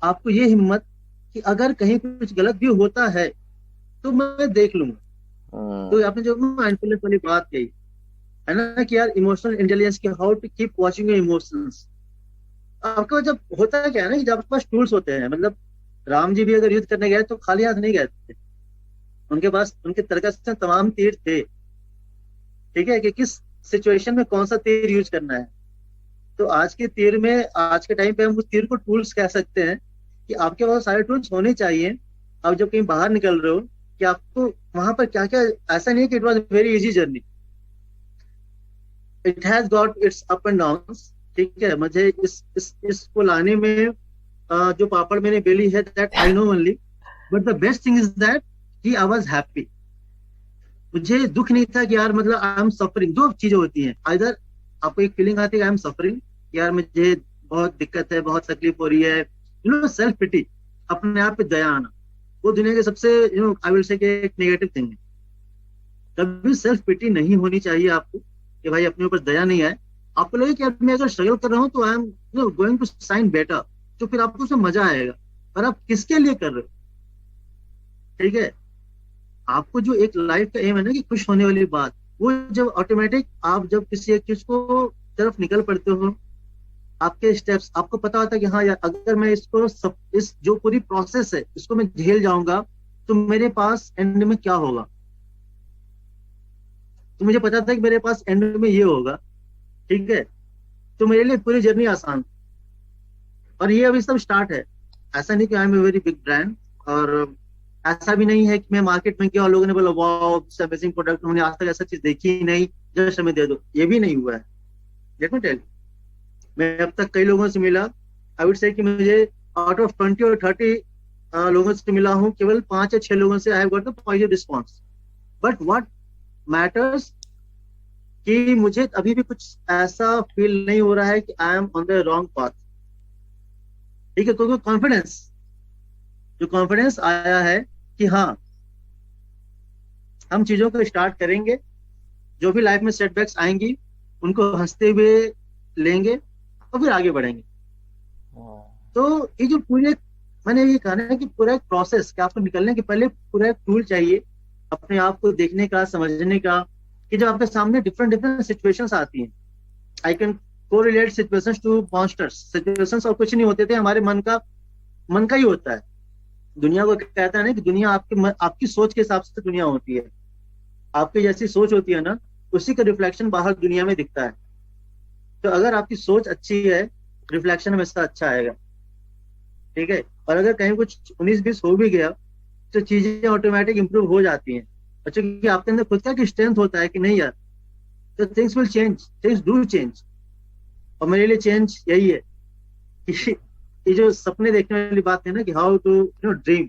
आपको ये हिम्मत कि अगर कहीं कुछ गलत भी होता है तो मैं देख लूंगा। तो आपने जो माइंडफुलनेस वाली बात कही है ना, कि यार इमोशनल इंटेलिजेंस की, how to keep watching your emotions. आपको जब होता है क्या है ना, कि जब आपके पास टूल्स होते हैं, मतलब राम जी भी अगर युद्ध करने गए तो खाली हाथ नहीं गए थे, उनके पास उनके तरकस से तमाम तीर थे। ठीक है, कि किस सिचुएशन में कौन सा तीर यूज करना है। तो आज के तीर में, आज के टाइम पे हम उस तीर को टूल्स कह सकते हैं, कि आपके पास सारे टूल्स होने चाहिए। आप जब कहीं बाहर निकल रहे हो, कि आपको वहां पर क्या क्या, ऐसा नहीं है कि it was very easy journey, it has got its up and down. ठीक है, मुझे इसको लाने में जो पापड़ मैंने बेली है, that I know only, but the best thing is that कि आई वाज हैप्पी। मुझे दुख नहीं था कि यार मतलब आई एम सफरिंग। दो चीजें होती हैं, इधर आपको एक फीलिंग आती है आई एम सफरिंग, यार मुझे बहुत दिक्कत है, बहुत तकलीफ हो रही है, सेल्फ पिटी, अपने आप पे दया आना, वो दुनिया के सबसे आई विल से एक नेगेटिव थिंग है। कभी सेल्फ पिटी नहीं होनी चाहिए आपको, कि भाई अपने ऊपर दया नहीं आए। आपको लगे कि अब मैं अगर स्ट्रगल कर रहा हूँ तो I am going to shine better, तो फिर आपको उसमें मजा आएगा। पर आप किसके लिए कर रहे हो? ठीक है, आपको जो एक लाइफ का एम है ना, कि खुश होने वाली बात, वो जब ऑटोमेटिक आप जब किसी एक चीज को तरफ निकल पड़ते हो, आपके स्टेप्स आपको पता होता है कि हाँ यार, अगर मैं इसको सब, इस जो पूरी प्रोसेस है इसको मैं झेल जाऊंगा, तो मेरे पास एंड में क्या होगा। तो मुझे पता था कि मेरे पास एंड में ये होगा। ठीक है, तो मेरे लिए पूरी जर्नी आसान, और ये अभी सब स्टार्ट है। ऐसा नहीं कि I am a very big brand, और ऐसा भी नहीं है कि मैं मार्केट में गया और लोगों ने बोला वाओ अमेजिंग प्रोडक्ट, उन्होंने आज तक ऐसा चीज देखी ही नहीं, जस्ट हमें दे दो। ये भी नहीं हुआ है। लेट मी टेल, मैं अब तक कई लोगों से मिला, आई वुड से कि मुझे आउट ऑफ 20 और 30 लोगों से मिला हूँ, केवल 5 या 6 लोगों से आई have got the positive response. But what matters, कि मुझे अभी भी कुछ ऐसा फील नहीं हो रहा है कि I M on the wrong path. ठीक है, क्योंकि कॉन्फिडेंस, जो कॉन्फिडेंस आया है कि हाँ हम चीजों को स्टार्ट करेंगे, जो भी लाइफ में सेटबैक्स आएंगी उनको हंसते हुए लेंगे और फिर आगे बढ़ेंगे। तो ये जो पूरे, मैंने ये कहा ना कि पूरा एक प्रोसेस, कि आपको निकलने के पहले पूरा एक टूल चाहिए अपने आप को देखने का, समझने का, कि जब आपके सामने डिफरेंट डिफरेंट सिचुएशंस आती हैं, I can correlate situations to monsters. Situations और कुछ नहीं होते थे, हमारे मन का ही होता है। दुनिया को कहता है ना कि दुनिया आपकी सोच के हिसाब से दुनिया होती है। आपकी जैसी सोच होती है ना, उसी का रिफ्लेक्शन बाहर दुनिया में दिखता है। तो अगर आपकी सोच अच्छी है, रिफ्लेक्शन हमेशा अच्छा आएगा। ठीक है। और अगर कहीं कुछ 19-20 हो भी गया, तो चीजें ऑटोमेटिक इंप्रूव हो जाती हैं। और चूंकि आपके अंदर खुद का स्ट्रेंथ होता है कि नहीं यार, तो things will change, things do change. और मेरे लिए चेंज यही है कि ये जो सपने देखने वाली बात है ना, कि हाउ टू ड्रीम,